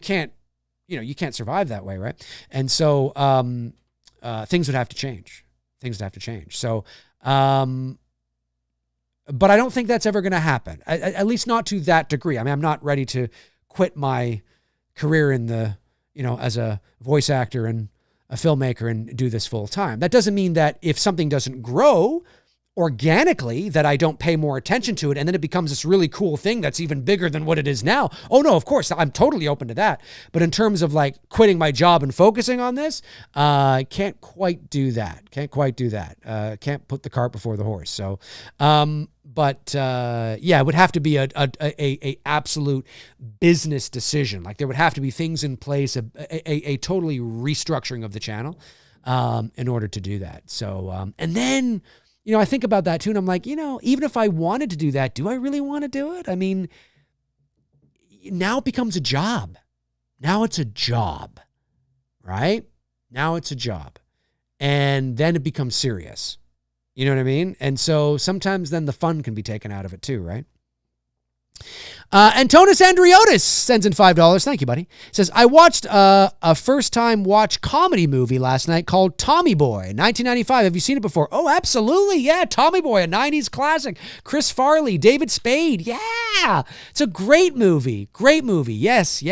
survive that way. Right. And so, things would have to change. So, but I don't think that's ever going to happen, at least not to that degree. I mean, I'm not ready to quit my career in as a voice actor and a filmmaker and do this full time. That doesn't mean that if something doesn't grow organically, that I don't pay more attention to it and then it becomes this really cool thing that's even bigger than what it is now. Oh no, of course, I'm totally open to that. But in terms of quitting my job and focusing on this, can't quite do that. Can't put the cart before the horse. So, it would have to be a absolute business decision. There would have to be things in place, a totally restructuring of the channel, in order to do that. So, and then, I think about that too, and I'm like, even if I wanted to do that, do I really want to do it? I mean, now it becomes a job. Now it's a job, right? Now it's a job. And then it becomes serious. You know what I mean? And so sometimes then the fun can be taken out of it too, right? Antonis Andriotis sends in $5. Thank you, buddy. Says, I watched a first-time watch comedy movie last night called Tommy Boy, 1995. Have you seen it before? Oh, absolutely. Yeah, Tommy Boy, a 90s classic. Chris Farley, David Spade. Yeah, it's a great movie. Great movie. Yes.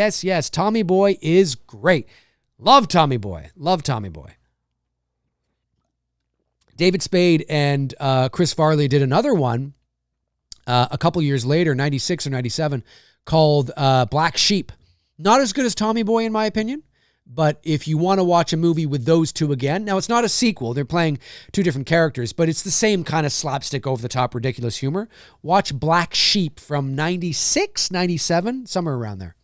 Tommy Boy is great. Love Tommy Boy. David Spade and Chris Farley did another one a couple years later, 96 or 97, called Black Sheep. Not as good as Tommy Boy, in my opinion, but if you want to watch a movie with those two again, now it's not a sequel, they're playing two different characters, but it's the same kind of slapstick, over-the-top, ridiculous humor. Watch Black Sheep from 96, 97, somewhere around there.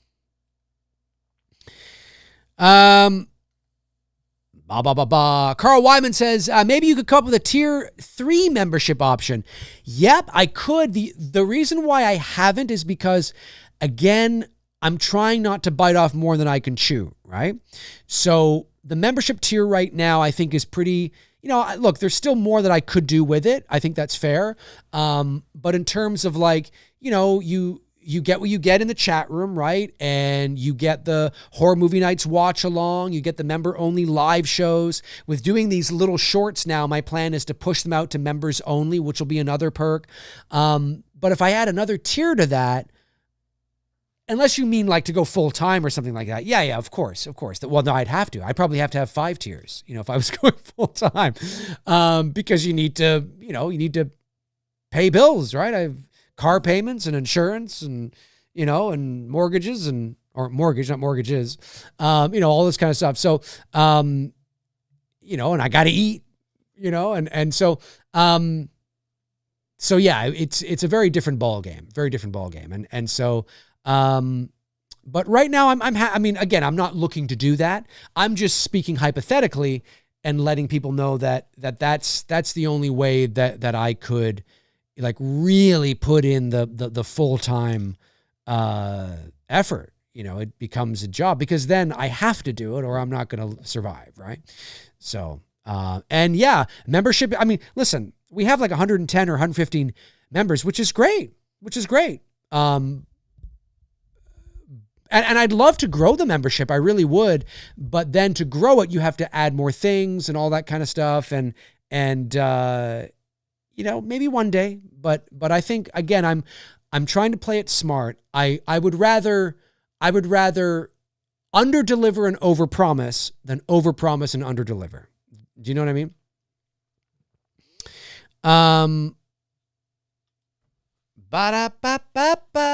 Carl Wyman says, maybe you could come up with a tier 3 membership option. Yep, I could. The reason why I haven't is because, again, I'm trying not to bite off more than I can chew, right? So the membership tier right now, I think, is pretty, look, there's still more that I could do with it. I think that's fair. But in terms of you get what you get in the chat room, right? And you get the Horror Movie Nights watch along. You get the member only live shows. With doing these little shorts now, my plan is to push them out to members only, which will be another perk. But if I add another tier to that, unless you mean to go full time or something like that. Yeah, of course. Well, no, I'd have to. I'd probably have to have 5 tiers, if I was going full time, because you need to pay bills, right? I have car payments and insurance and, and mortgages or mortgage, not mortgages, all this kind of stuff. So, and I got to eat, and so yeah, it's a very different ball game. And so, but right now again, I'm not looking to do that. I'm just speaking hypothetically and letting people know that's the only way that I could really put in the full-time effort. It becomes a job, because then I have to do it or I'm not going to survive, right? So, and yeah, membership, listen, we have 110 or 115 members, which is great. And I'd love to grow the membership. I really would. But then to grow it, you have to add more things and all that kind of stuff. And And maybe one day, but I think, again, I'm trying to play it smart. I would rather underdeliver and overpromise than overpromise and underdeliver. Do you know what I mean? Ba-da-ba-ba-ba.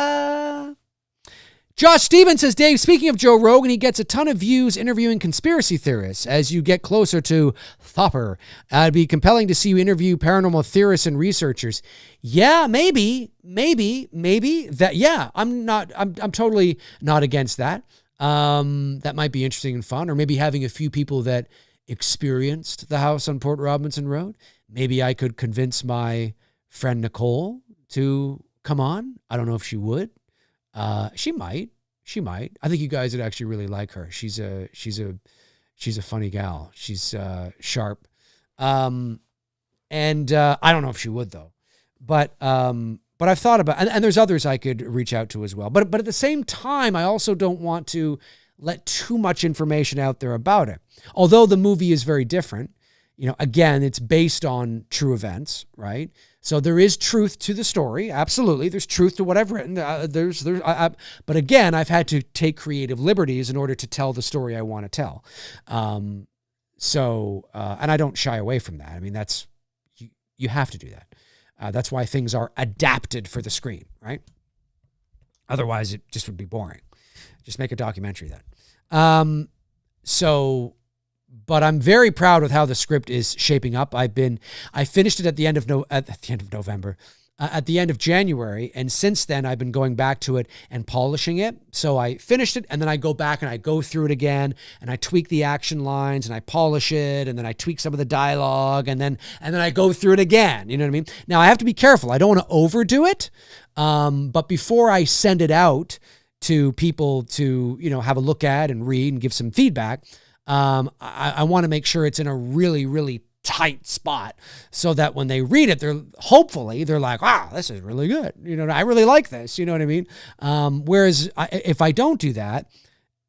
Josh Stevens says, Dave, speaking of Joe Rogan, he gets a ton of views interviewing conspiracy theorists. As you get closer to Thopper, it'd be compelling to see you interview paranormal theorists and researchers. Yeah, maybe that. Yeah, I'm totally not against that. That might be interesting and fun, or maybe having a few people that experienced the house on Port Robinson Road. Maybe I could convince my friend Nicole to come on. I don't know if she would. She might. I think you guys would actually really like her. She's a funny gal. She's sharp. And I don't know if she would though. But I've thought about, and there's others I could reach out to as well. But at the same time, I also don't want to let too much information out there about it. Although the movie is very different, again, it's based on true events, right? So there is truth to the story. Absolutely. There's truth to what I've written. But again, I've had to take creative liberties in order to tell the story I want to tell. And I don't shy away from that. I mean, you have to do that. That's why things are adapted for the screen, right? Otherwise, it just would be boring. Just make a documentary then. But I'm very proud with how the script is shaping up. I finished it at the end of November, at the end of January. And since then I've been going back to it and polishing it. So I finished it and then I go back and I go through it again and I tweak the action lines and I polish it. And then I tweak some of the dialogue and then I go through it again. You know what I mean? Now I have to be careful. I don't want to overdo it. But before I send it out to people to, have a look at and read and give some feedback, I want to make sure it's in a really, really tight spot so that when they read it, they're like, wow, this is really good. I really like this. You know what I mean? Whereas if I don't do that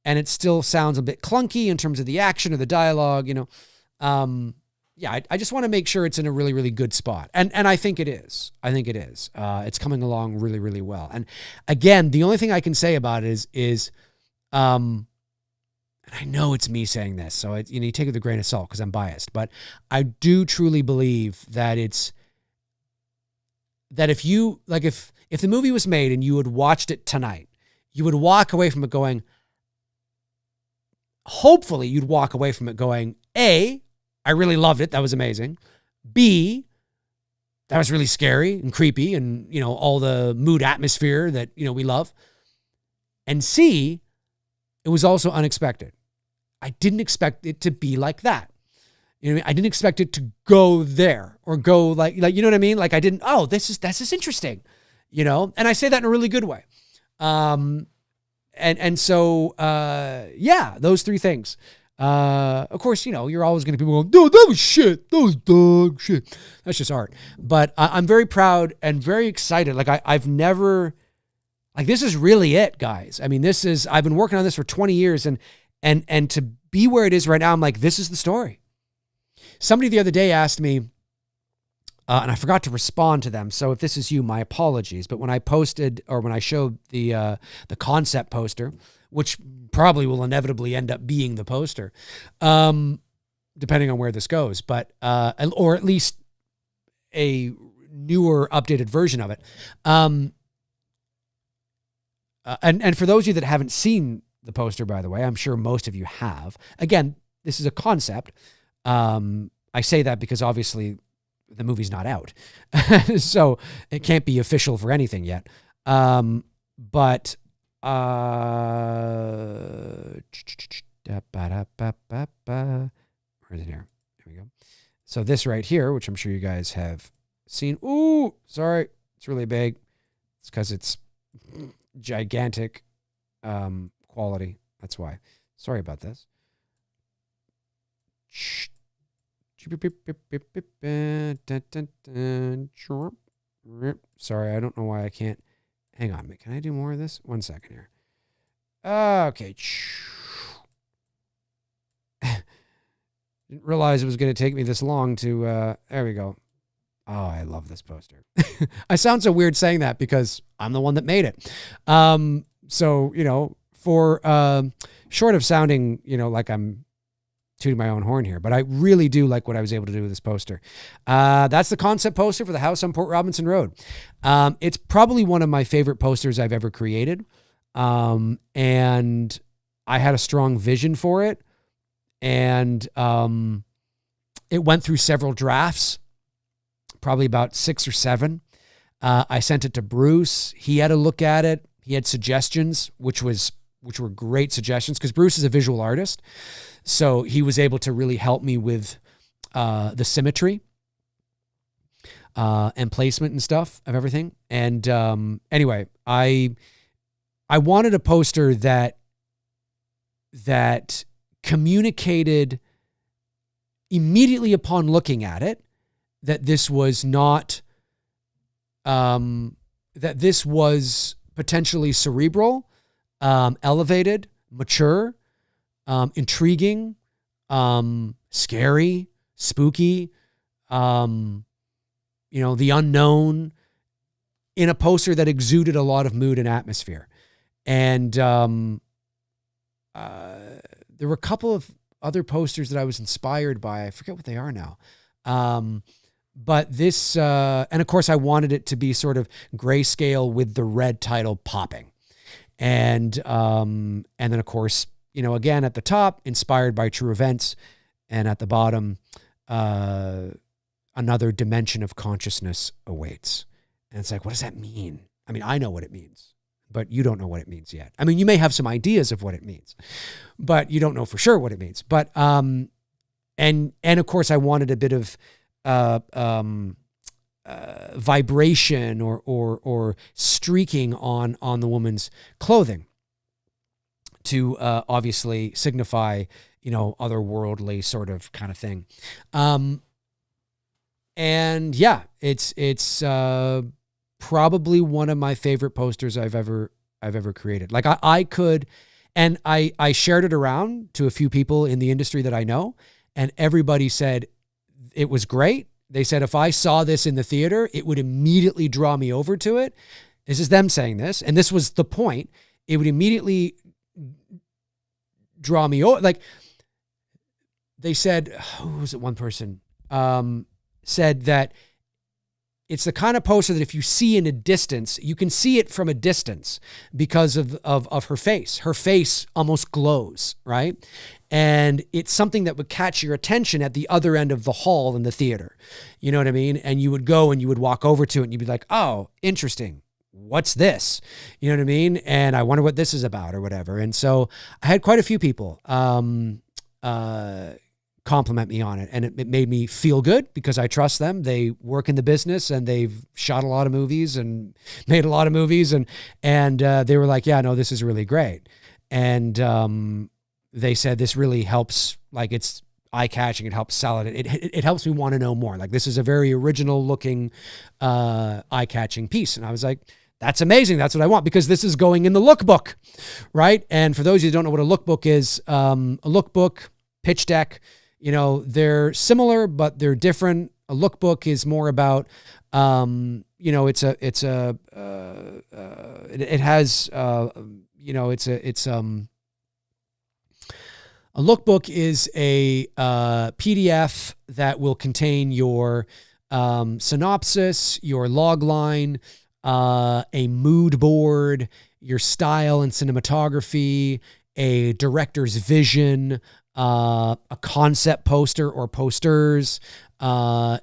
and it still sounds a bit clunky in terms of the action or the dialogue, I just want to make sure it's in a really, really good spot. And I think it is. It's coming along really, really well. And again, the only thing I can say about it is, and I know it's me saying this, so you take it with a grain of salt because I'm biased, but I do truly believe that if the movie was made and you had watched it tonight, you would walk away from it going, hopefully you'd walk away from it going, A, I really loved it. That was amazing. B, that was really scary and creepy and, all the mood atmosphere that, we love. And C, it was also unexpected. I didn't expect it to be like that. I didn't expect it to go there or go like, you know what I mean? Like I didn't, this is interesting, and I say that in a really good way. So, those three things. Of course, you're always going to be going, no, that was shit. That was dog shit. That's just art. But I'm very proud and very excited. Like I've never, this is really it, guys. I mean, I've been working on this for 20 years and to be where it is right now, I'm like, this is the story. Somebody the other day asked me, and I forgot to respond to them. So if this is you, my apologies. But when I posted or when I showed the concept poster, which probably will inevitably end up being the poster, depending on where this goes, but or at least a newer, updated version of it. And for those of you that haven't seen the poster, by the way, I'm sure most of you have. Again, this is a concept. I say that because obviously the movie's not out. So it can't be official for anything yet. Where's it here? Here we go. So this right here, which I'm sure you guys have seen. Ooh, sorry. It's really big. It's because it's gigantic quality. That's why. Sorry about this. Sorry, I don't know why I can't. Hang on. Can I do more of this? 1 second here. Okay. Didn't realize it was going to take me this long to, there we go. Oh, I love this poster. I sound so weird saying that because I'm the one that made it. So, you know, for short of sounding, you know, like I'm tooting my own horn here, but I really do like what I was able to do with this poster. That's the concept poster for the house on Port Robinson Road. It's probably one of my favorite posters I've ever created. And I had a strong vision for it. And it went through several drafts, probably about 6 or 7. I sent it to Bruce. He had a look at it. He had suggestions, which were great suggestions because Bruce is a visual artist. So he was able to really help me with the symmetry and placement and stuff of everything. And anyway, I wanted a poster that communicated immediately upon looking at it that this was not, that this was potentially cerebral, elevated, mature, intriguing, scary, spooky, you know, the unknown, in a poster that exuded a lot of mood and atmosphere. And there were a couple of other posters that I was inspired by. I forget what they are now. But this, and of course I wanted it to be sort of grayscale with the red title popping. And then of course, you know, again, at the top, inspired by true events. And at the bottom, another dimension of consciousness awaits. And it's like, what does that mean? I mean, I know what it means, but you don't know what it means yet. I mean, you may have some ideas of what it means, but you don't know for sure what it means. But, and of course I wanted a bit of, vibration or streaking on the woman's clothing to, obviously signify, you know, otherworldly sort of kind of thing. And yeah, it's, probably one of my favorite posters I've ever created. Like I could, and I shared it around to a few people in the industry that I know, and everybody said it was great. They said, if I saw this in the theater, it would immediately draw me over to it. This is them saying this. And this was the point. It would immediately draw me over. Like they said, who was it? One person, said that it's the kind of poster that if you see in a distance, you can see it from a distance because of her face. Her face almost glows, right? And it's something that would catch your attention at the other end of the hall in the theater. You know what I mean? And you would go and you would walk over to it and you'd be like, oh, interesting. What's this? You know what I mean? And I wonder what this is about or whatever. And so I had quite a few people compliment me on it. And it made me feel good because I trust them. They work in the business and they've shot a lot of movies and made a lot of movies. And they were like, yeah, no, this is really great. And they said this really helps, like it's eye-catching. It helps sell it. It helps me want to know more. Like this is a very original looking eye-catching piece. And I was like, that's amazing. That's what I want because this is going in the lookbook, right? And for those of you who don't know what a lookbook is, a lookbook, pitch deck, you know, they're similar, but they're different. A lookbook is more about, you know, it has, you know, a lookbook is a PDF that will contain your synopsis, your log line, a mood board, your style and cinematography, a director's vision, a concept poster or posters,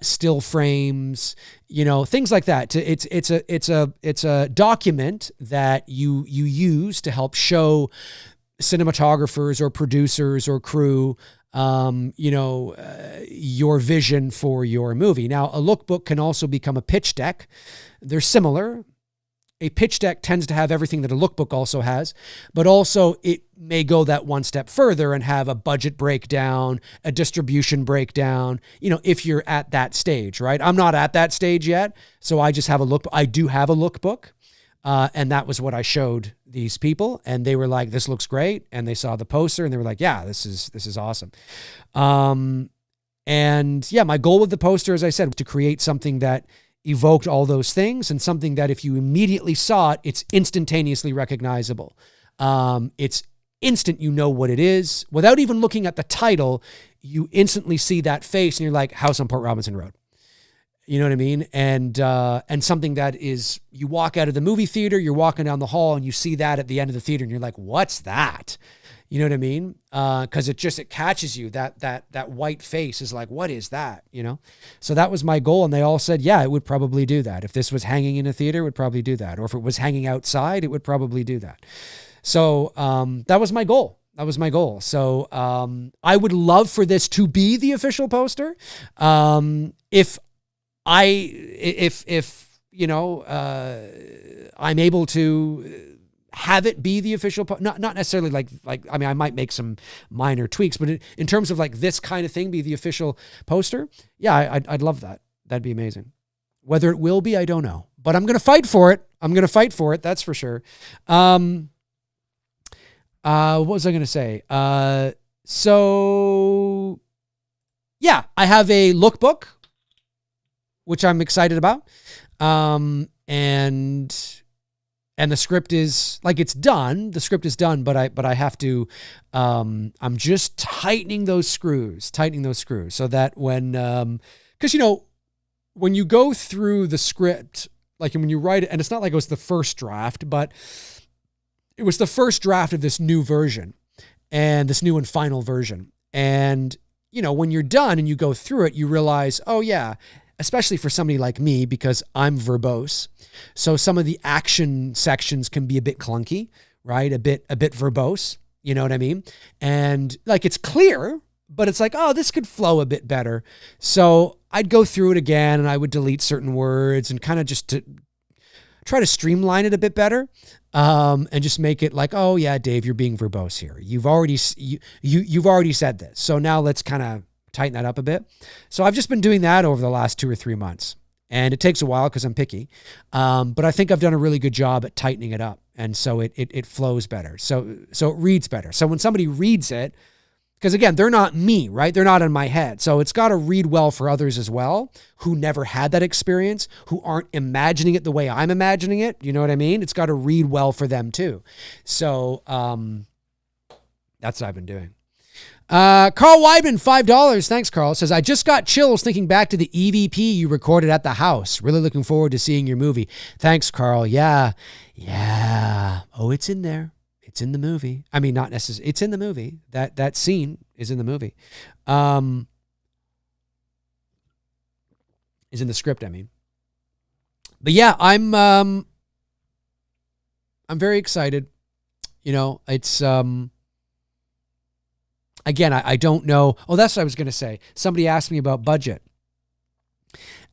still frames, you know, things like that. It's a document that you use to help show cinematographers or producers or crew, you know, your vision for your movie. Now, a lookbook can also become a pitch deck. They're similar. A pitch deck tends to have everything that a lookbook also has, but also it may go that one step further and have a budget breakdown, a distribution breakdown, you know, if you're at that stage, right? I'm not at that stage yet, so I just have a lookbook. I do have a lookbook, and that was what I showed these people, and they were like, this looks great, and they saw the poster, and they were like, yeah, this is awesome. And yeah, my goal with the poster, as I said, was to create something that evoked all those things, and something that if you immediately saw it, it's instantaneously recognizable. It's instant, you know what it is. Without even looking at the title, you instantly see that face and you're like, House on Port Robinson Road. You know what I mean? And something that is, you walk out of the movie theater, you're walking down the hall and you see that at the end of the theater and you're like, what's that? You know what I mean? Cause it catches you. That white face is like, what is that? You know? So that was my goal. And they all said, yeah, it would probably do that. If this was hanging in a theater, it would probably do that. Or if it was hanging outside, it would probably do that. So, that was my goal. So, I would love for this to be the official poster. If you know, I'm able to have it be the official, not necessarily like, I mean, I might make some minor tweaks, but in terms of like this kind of thing, be the official poster. Yeah, I'd love that. That'd be amazing. Whether it will be, I don't know, but I'm going to fight for it. That's for sure. What was I going to say? So yeah, I have a lookbook, which I'm excited about. And the script is like, it's done. The script is done, but I have to, I'm just tightening those screws so that when, cause you know, when you go through the script, like when you write it, and it's not like it was the first draft, but it was the first draft of this new version and this new and final version. And, you know, when you're done and you go through it, you realize, oh yeah, especially for somebody like me, because I'm verbose. So some of the action sections can be a bit clunky, right? A bit verbose, you know what I mean? And like, it's clear, but it's like, oh, this could flow a bit better. So I'd go through it again and I would delete certain words and kind of just to try to streamline it a bit better. And just make it like, oh yeah, Dave, you're being verbose here. You've already said this. So now let's kind of tighten that up a bit. So I've just been doing that over the last 2 or 3 months, and it takes a while because I'm picky. But I think I've done a really good job at tightening it up. And so it flows better. So it reads better. So when somebody reads it, because again, they're not me, right? They're not in my head. So it's got to read well for others as well, who never had that experience, who aren't imagining it the way I'm imagining it. You know what I mean? It's got to read well for them too. So, that's what I've been doing. Carl Weidman, $5. Thanks, Carl. Says, I just got chills thinking back to the EVP you recorded at the house. Really looking forward to seeing your movie. Thanks, Carl. Yeah. Oh, it's in there. It's in the movie. I mean, not necessarily. It's in the movie. That scene is in the movie. Is in the script, I mean. But yeah, I'm very excited. You know, it's again, I don't know. Oh, that's what I was going to say. Somebody asked me about budget.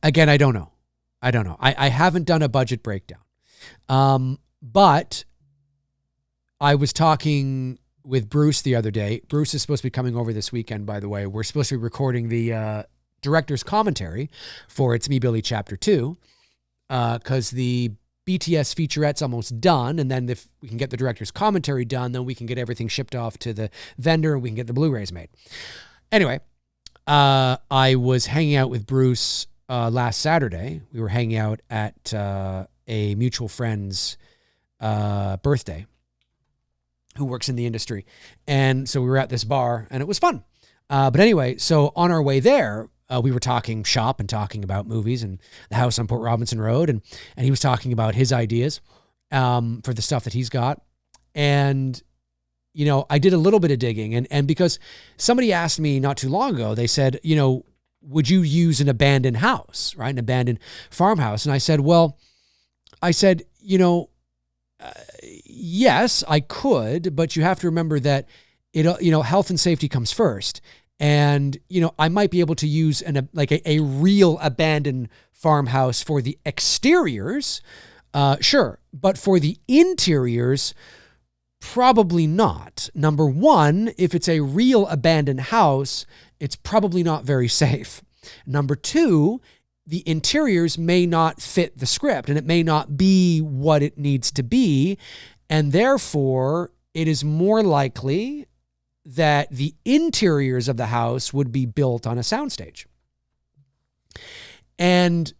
Again, I don't know. I haven't done a budget breakdown. But I was talking with Bruce the other day. Bruce is supposed to be coming over this weekend, by the way. We're supposed to be recording the director's commentary for It's Me, Billy Chapter 2, because the BTS featurette's almost done, and then if we can get the director's commentary done, then we can get everything shipped off to the vendor and we can get the Blu-rays made. Anyway, I was hanging out with Bruce last Saturday. We were hanging out at a mutual friend's birthday who works in the industry. And so we were at this bar and it was fun. But anyway, so on our way there, we were talking shop and talking about movies and the house on Port Robinson Road. And he was talking about his ideas for the stuff that he's got. And, you know, I did a little bit of digging. And because somebody asked me not too long ago, they said, you know, would you use an abandoned house, right? An abandoned farmhouse. And I said, you know, yes, I could, but you have to remember that health and safety comes first. And, you know, I might be able to use a real abandoned farmhouse for the exteriors. Sure. But for the interiors, probably not. Number one, if it's a real abandoned house, it's probably not very safe. Number two, the interiors may not fit the script and it may not be what it needs to be. And therefore, it is more likely that the interiors of the house would be built on a soundstage. And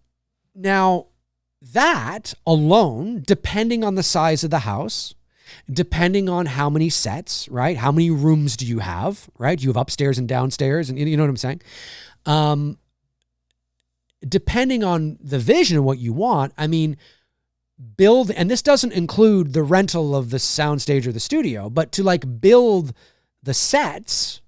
now that alone, depending on the size of the house, depending on how many sets, right? How many rooms do you have, right? You have upstairs and downstairs, and you know what I'm saying? Depending on the vision and what you want, I mean, build, and this doesn't include the rental of the soundstage or the studio, but to like build the sets,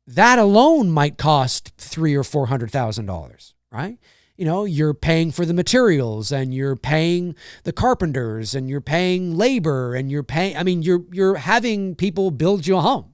that alone might cost $300,000 or $400,000, right? You know, you're paying for the materials, and you're paying the carpenters, and you're paying labor, and you're paying, I mean, you're having people build you a home.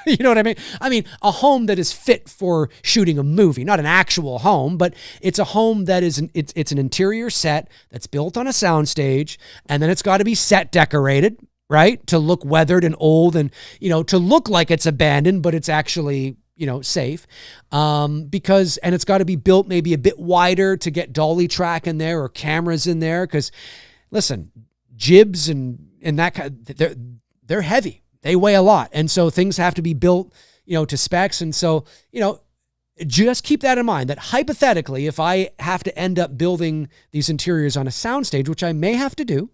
You know what I mean? I mean, a home that is fit for shooting a movie, not an actual home, but it's a home that is it's an interior set that's built on a soundstage, and then it's got to be set decorated, right? To look weathered and old, and, you know, to look like it's abandoned, but it's actually, you know, safe. And it's got to be built maybe a bit wider to get dolly track in there or cameras in there. Cause listen, jibs and that kind, they're heavy. They weigh a lot. And so things have to be built, you know, to specs. And so, you know, just keep that in mind, that hypothetically, if I have to end up building these interiors on a soundstage, which I may have to do,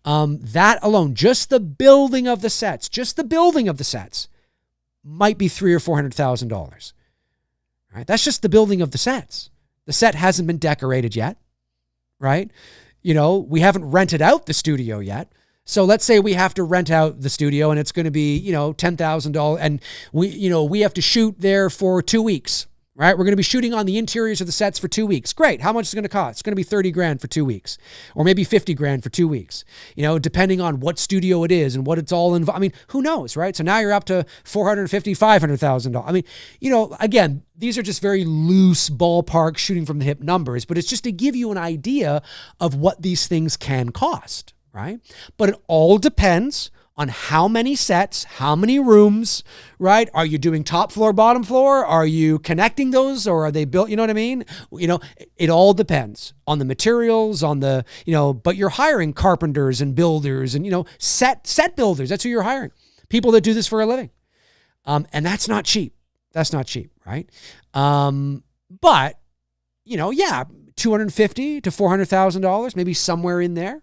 that alone, just the building of the sets, might be $300,000 or $400,000. Right? That's just the building of the sets. The set hasn't been decorated yet, right? You know, we haven't rented out the studio yet. So let's say we have to rent out the studio, and it's going to be, you know, $10,000, and we have to shoot there for 2 weeks, right? We're going to be shooting on the interiors of the sets for 2 weeks. Great. How much is it going to cost? It's going to be $30,000 for 2 weeks, or maybe $50,000 for 2 weeks, you know, depending on what studio it is and what it's all involved. I mean, who knows, right? So now you're up to $450,000, $500,000. I mean, you know, again, these are just very loose ballpark shooting from the hip numbers, but it's just to give you an idea of what these things can cost, right? But it all depends on how many sets, how many rooms, right? Are you doing top floor, bottom floor? Are you connecting those, or are they built? You know what I mean? You know, it all depends on the materials, on the, you know, but you're hiring carpenters and builders and, you know, set builders. That's who you're hiring. People that do this for a living. And that's not cheap. That's not cheap, right? But, you know, yeah, $250,000 to $400,000, maybe somewhere in there.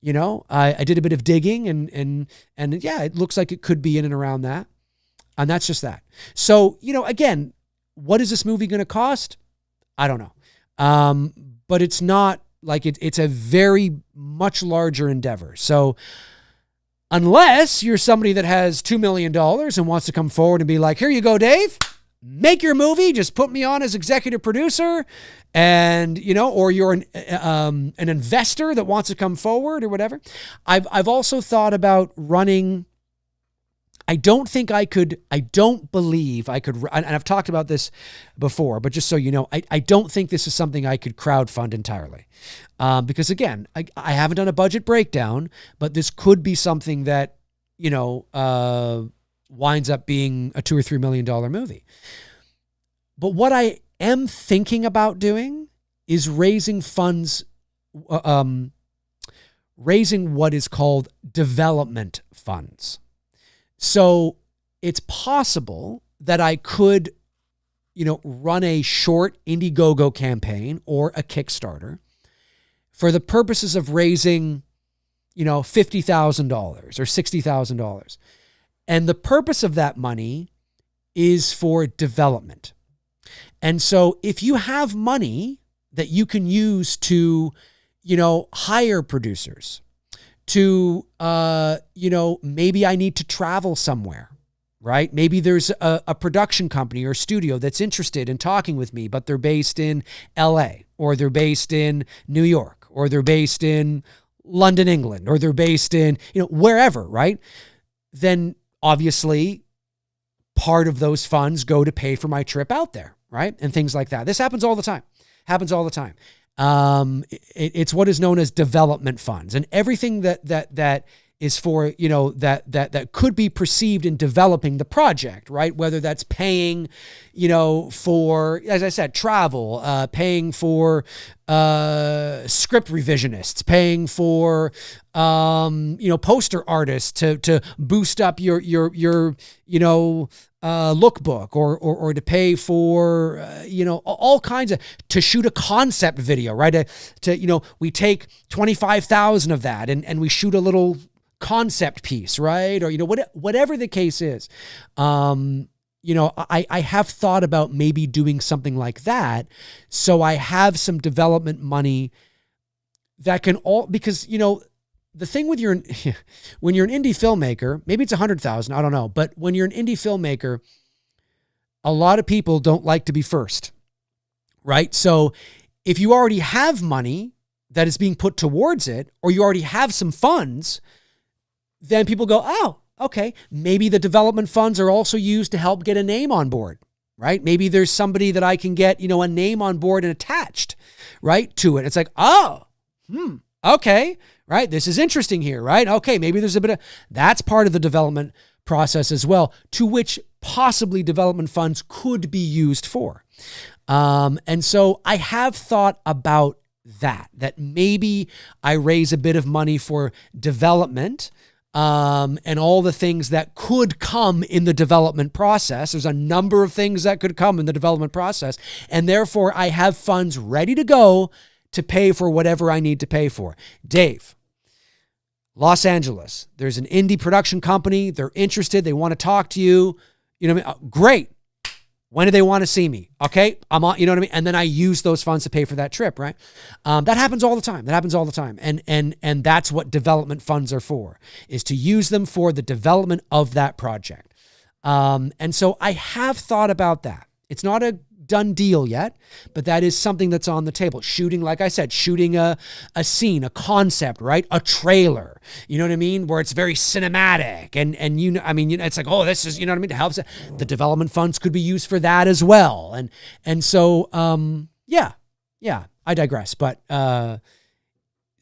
You know, I did a bit of digging, and yeah, it looks like it could be in and around that. And that's just that. So, you know, again, what is this movie going to cost? I don't know. But it's not like it's a very much larger endeavor. So unless you're somebody that has $2 million and wants to come forward and be like, here you go, Dave, make your movie, just put me on as executive producer, and, you know, or you're an investor that wants to come forward or whatever. I've also thought about running. I don't believe I could, and I've talked about this before, but just so you know, I don't think this is something I could crowdfund entirely. Because again, I haven't done a budget breakdown, but this could be something that, you know, winds up being a $2 or $3 million movie. But what I am thinking about doing is raising funds, raising what is called development funds. So it's possible that I could, you know, run a short Indiegogo campaign or a Kickstarter for the purposes of raising, you know, $50,000 or $60,000. And the purpose of that money is for development. And so if you have money that you can use to, you know, hire producers, to, you know, maybe I need to travel somewhere, right? Maybe there's a production company or studio that's interested in talking with me, but they're based in LA, or they're based in New York, or they're based in London, England, or they're based in, you know, wherever, right? Then obviously part of those funds go to pay for my trip out there, right? And things like that. This happens all the time. It's what is known as development funds, and everything that is for, that could be perceived in developing the project, right? Whether that's paying, for, as I said, travel, paying for script revisionists, paying for, poster artists to boost up your lookbook, or to pay for, all kinds of, to shoot a concept video, right? We take 25,000 of that and we shoot a little concept piece, right? Or, whatever the case is. I have thought about maybe doing something like that. So I have some development money that can because, the thing with when you're an indie filmmaker, maybe it's 100,000, I don't know. But when you're an indie filmmaker, a lot of people don't like to be first, right? So if you already have money that is being put towards it, or you already have some funds, then people go, oh, okay, maybe the development funds are also used to help get a name on board, right? Maybe there's somebody that I can get, a name on board and attached, right, to it. It's like, oh, okay, right? This is interesting here, right? Okay, maybe there's a bit of, that's part of the development process as well, to which possibly development funds could be used for. And so I have thought about that maybe I raise a bit of money for development, and all the things that could come in the development process. There's a number of things that could come in the development process. And therefore I have funds ready to go to pay for whatever I need to pay for. Dave, Los Angeles, there's an indie production company. They're interested. They want to talk to you. Great. When do they want to see me? Okay. I'm on, And then I use those funds to pay for that trip, right? That happens all the time. And that's what development funds are for, is to use them for the development of that project. And so I have thought about that. It's not a done deal yet, but that is something that's on the table. Shooting, like I said, shooting a scene, a concept, right? A trailer, you know what I mean? Where it's very cinematic and it's like, oh, this is, it helps. The development funds could be used for that as well. And so, I digress. But,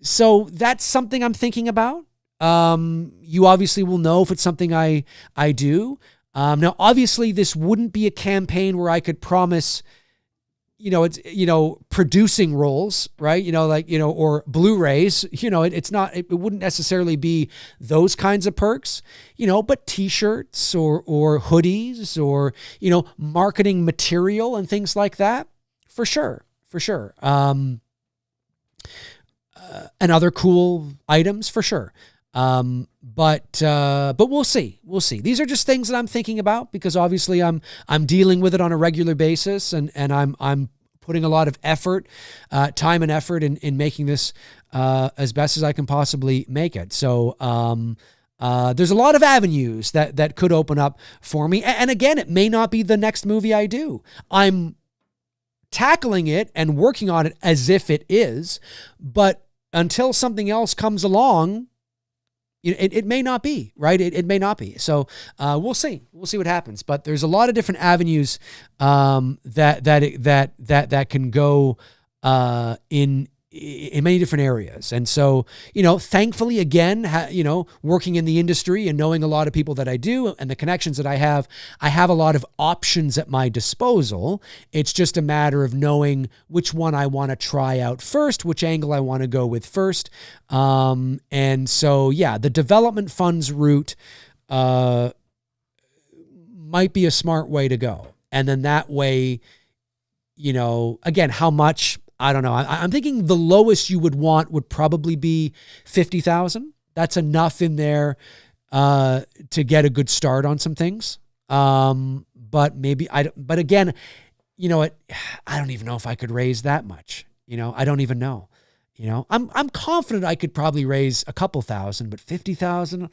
so that's something I'm thinking about. You obviously will know if it's something I do. Now, obviously, this wouldn't be a campaign where I could promise, producing roles, right? Or Blu-rays, it wouldn't necessarily be those kinds of perks, but t-shirts or hoodies or, marketing material and things like that, for sure. And other cool items, for sure. But we'll see. These are just things that I'm thinking about, because obviously I'm dealing with it on a regular basis, and I'm putting a lot of effort, time and effort in making this, as best as I can possibly make it. So, there's a lot of avenues that could open up for me. And again, it may not be the next movie I do. I'm tackling it and working on it as if it is, but until something else comes along, it may not be, right? It may not be. So we'll see. We'll see what happens. But there's a lot of different avenues that can go in many different areas. And so, thankfully, again, working in the industry and knowing a lot of people that I do and the connections that I have a lot of options at my disposal. It's just a matter of knowing which one I want to try out first, which angle I want to go with first. And so, the development funds route might be a smart way to go. And then that way, again, how much? I don't know. I'm thinking the lowest you would want would probably be 50,000. That's enough in there to get a good start on some things. But maybe but again, I don't even know if I could raise that much. I don't even know. I'm confident I could probably raise a couple thousand, but 50,000,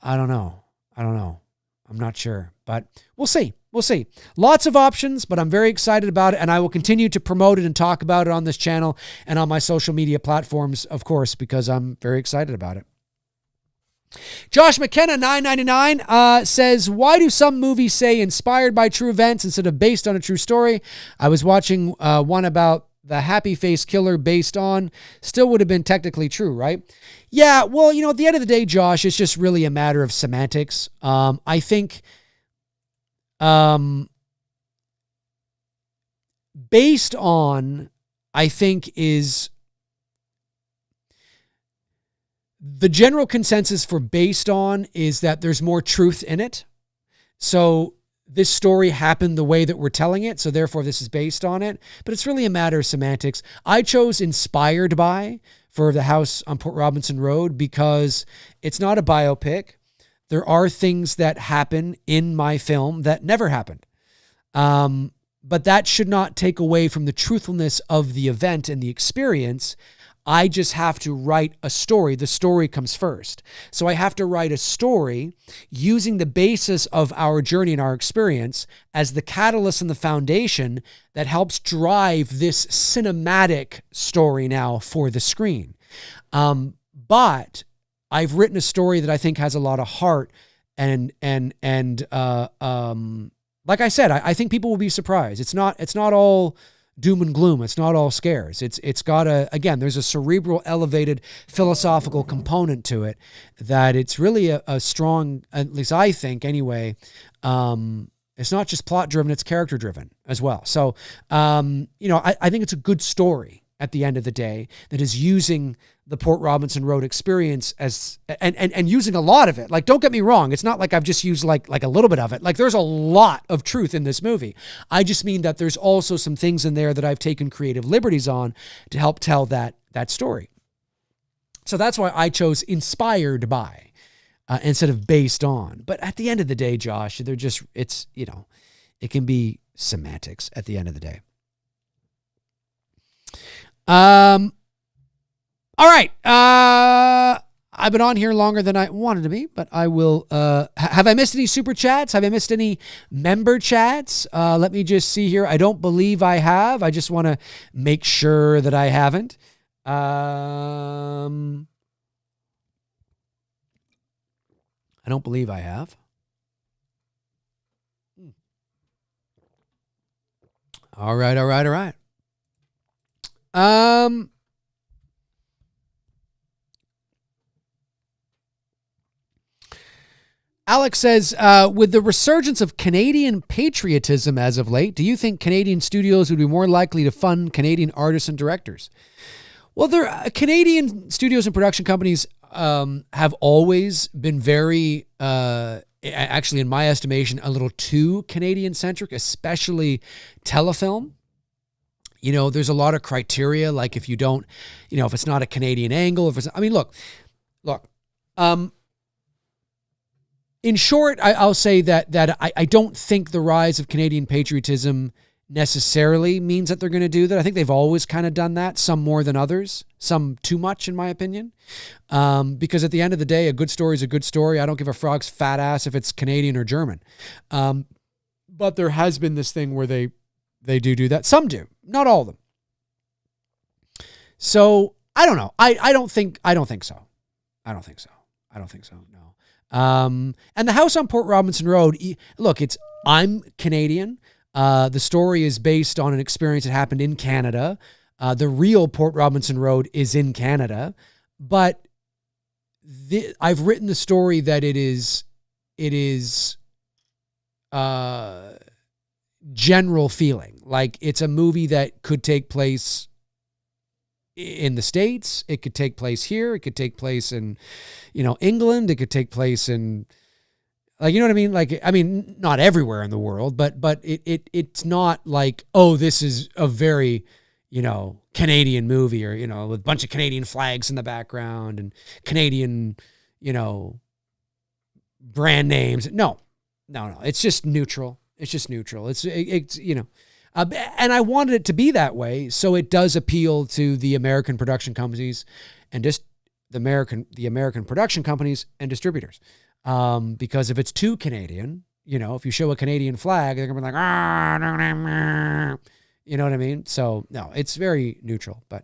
I don't know. I'm not sure, but we'll see. Lots of options, but I'm very excited about it, and I will continue to promote it and talk about it on this channel and on my social media platforms, of course, because I'm very excited about it. Josh McKenna, $9.99, says, why do some movies say inspired by true events instead of based on a true story? I was watching one about the happy face killer based on still would have been technically true, right? Yeah, well, at the end of the day, Josh, it's just really a matter of semantics. I think based on, I think, is the general consensus for based on is that there's more truth in it. So this story happened the way that we're telling it, so therefore this is based on it. But it's really a matter of semantics. I chose inspired by for The House on Port Robinson Road because it's not a biopic. There are things that happen in my film that never happened. But that should not take away from the truthfulness of the event and the experience. I just have to write a story. The story comes first. So I have to write a story using the basis of our journey and our experience as the catalyst and the foundation that helps drive this cinematic story now for the screen. But I've written a story that I think has a lot of heart and like I said, I think people will be surprised. It's not all doom and gloom. It's not all scares. It's got there's a cerebral, elevated philosophical component to it that it's really a strong, at least I think anyway. It's not just plot driven, it's character driven as well. So, I think it's a good story at the end of the day that is using the Port Robinson Road experience as, and using a lot of it. Like, don't get me wrong. It's not like I've just used like a little bit of it. Like, there's a lot of truth in this movie. I just mean that there's also some things in there that I've taken creative liberties on to help tell that story. So that's why I chose inspired by, instead of based on. But at the end of the day, Josh, it can be semantics at the end of the day. All right. I've been on here longer than I wanted to be, but I will. Have I missed any super chats? Have I missed any member chats? Let me just see here. I don't believe I have. I just want to make sure that I haven't. I don't believe I have. All right. Alex says, with the resurgence of Canadian patriotism as of late, do you think Canadian studios would be more likely to fund Canadian artists and directors? Well, Canadian studios and production companies have always been very, actually, in my estimation, a little too Canadian-centric, especially telefilm. There's a lot of criteria, like if you don't, if it's not a Canadian angle, look. In short, I'll say that I don't think the rise of Canadian patriotism necessarily means that they're going to do that. I think they've always kind of done that, some more than others, some too much, in my opinion. Because at the end of the day, a good story is a good story. I don't give a frog's fat ass if it's Canadian or German. But there has been this thing where they do that. Some do, not all of them. So I don't know. I don't think so. No. And The House on Port Robinson Road, look, I'm Canadian. The story is based on an experience that happened in Canada. The real Port Robinson Road is in Canada, but I've written the story that it is general feeling. Like, it's a movie that could take place in the States. It could take place here. It could take place in, England. It could take place in, like, you know what I mean? Like, I mean, not everywhere in the world, but it's not like, oh, this is a very, Canadian movie, or, with a bunch of Canadian flags in the background and Canadian, brand names. No. It's just neutral. And I wanted it to be that way, so it does appeal to the American production companies and just the American production companies and distributors. Because if it's too Canadian, if you show a Canadian flag, they're gonna be like, you know what I mean? So no, it's very neutral. But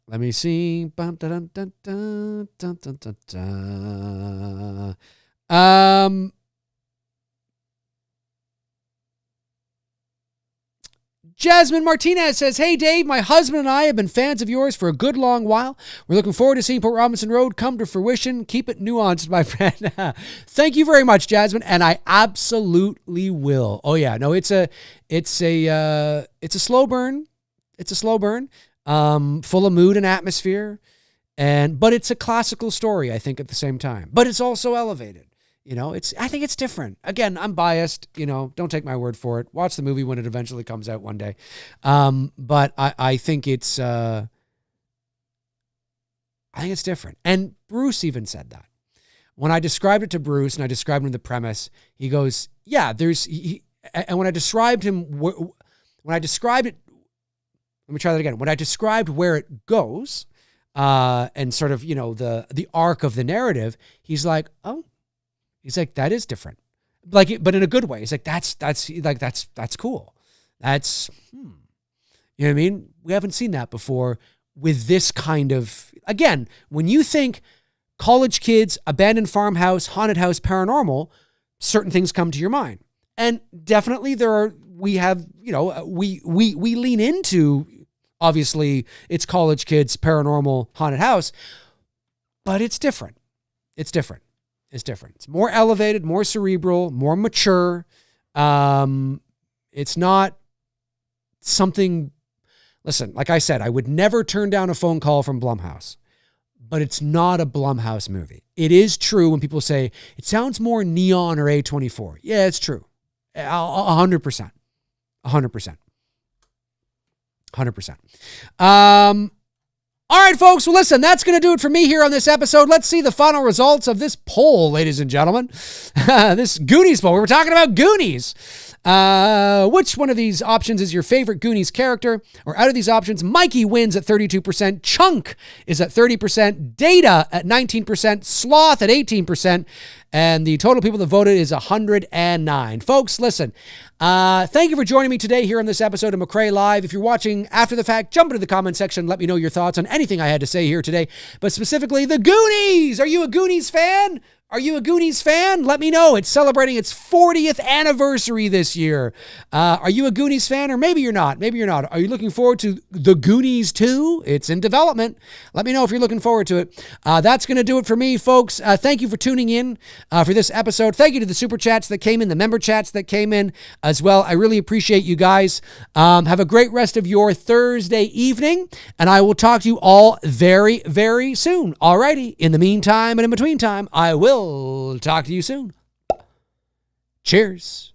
Let me see. Bum, dun, dun, dun, dun, dun, dun, dun. Jasmine Martinez says, hey, Dave, my husband and I have been fans of yours for a good long while. We're looking forward to seeing Port Robinson Road come to fruition. Keep it nuanced, my friend. Thank you very much, Jasmine, and I absolutely will. Oh, yeah. No, it's a slow burn. It's a slow burn, full of mood and atmosphere, but it's a classical story, I think, at the same time. But it's also elevated. I think it's different. Again, I'm biased, don't take my word for it. Watch the movie when it eventually comes out one day. But I think it's different. And Bruce even said that. When I described it to Bruce and I described him the premise, he goes, yeah, and when I described it, let me try that again. When I described where it goes, and sort of, the arc of the narrative, he's like, oh, he's like, that is different. Like, but in a good way. He's like, that's cool. That's, you know what I mean? We haven't seen that before with this kind of, again, when you think college kids, abandoned farmhouse, haunted house, paranormal, certain things come to your mind. And definitely we lean into, obviously, it's college kids, paranormal, haunted house, but it's different. It's different. It's more elevated, more cerebral, more mature. It's not something, listen, like I said, I would never turn down a phone call from Blumhouse, but it's not a Blumhouse movie. It is true when people say, it sounds more Neon or A24. Yeah, it's true. 100%. 100%. 100%. All right, folks. Well, listen, that's going to do it for me here on this episode. Let's see the final results of this poll, ladies and gentlemen. This Goonies poll. We were talking about Goonies. Which one of these options is your favorite Goonies character? Or out of these options, Mikey wins at 32%, Chunk is at 30%, Data at 19%, Sloth at 18%, and the total people that voted is 109. Folks, listen, thank you for joining me today here on this episode of McRae Live. If you're watching after the fact, jump into the comment section. Let me know your thoughts on anything I had to say here today, but specifically the Goonies. Are you a Goonies fan? Are you a Goonies fan? Let me know. It's celebrating its 40th anniversary this year. Are you a Goonies fan? Or maybe you're not. Maybe you're not. Are you looking forward to the Goonies 2? It's in development. Let me know if you're looking forward to it. That's going to do it for me, folks. Thank you for tuning in for this episode. Thank you to the super chats that came in, the member chats that came in as well. I really appreciate you guys. Have a great rest of your Thursday evening, and I will talk to you all very, very soon. Alrighty. In the meantime and in between time, I will talk to you soon. Cheers.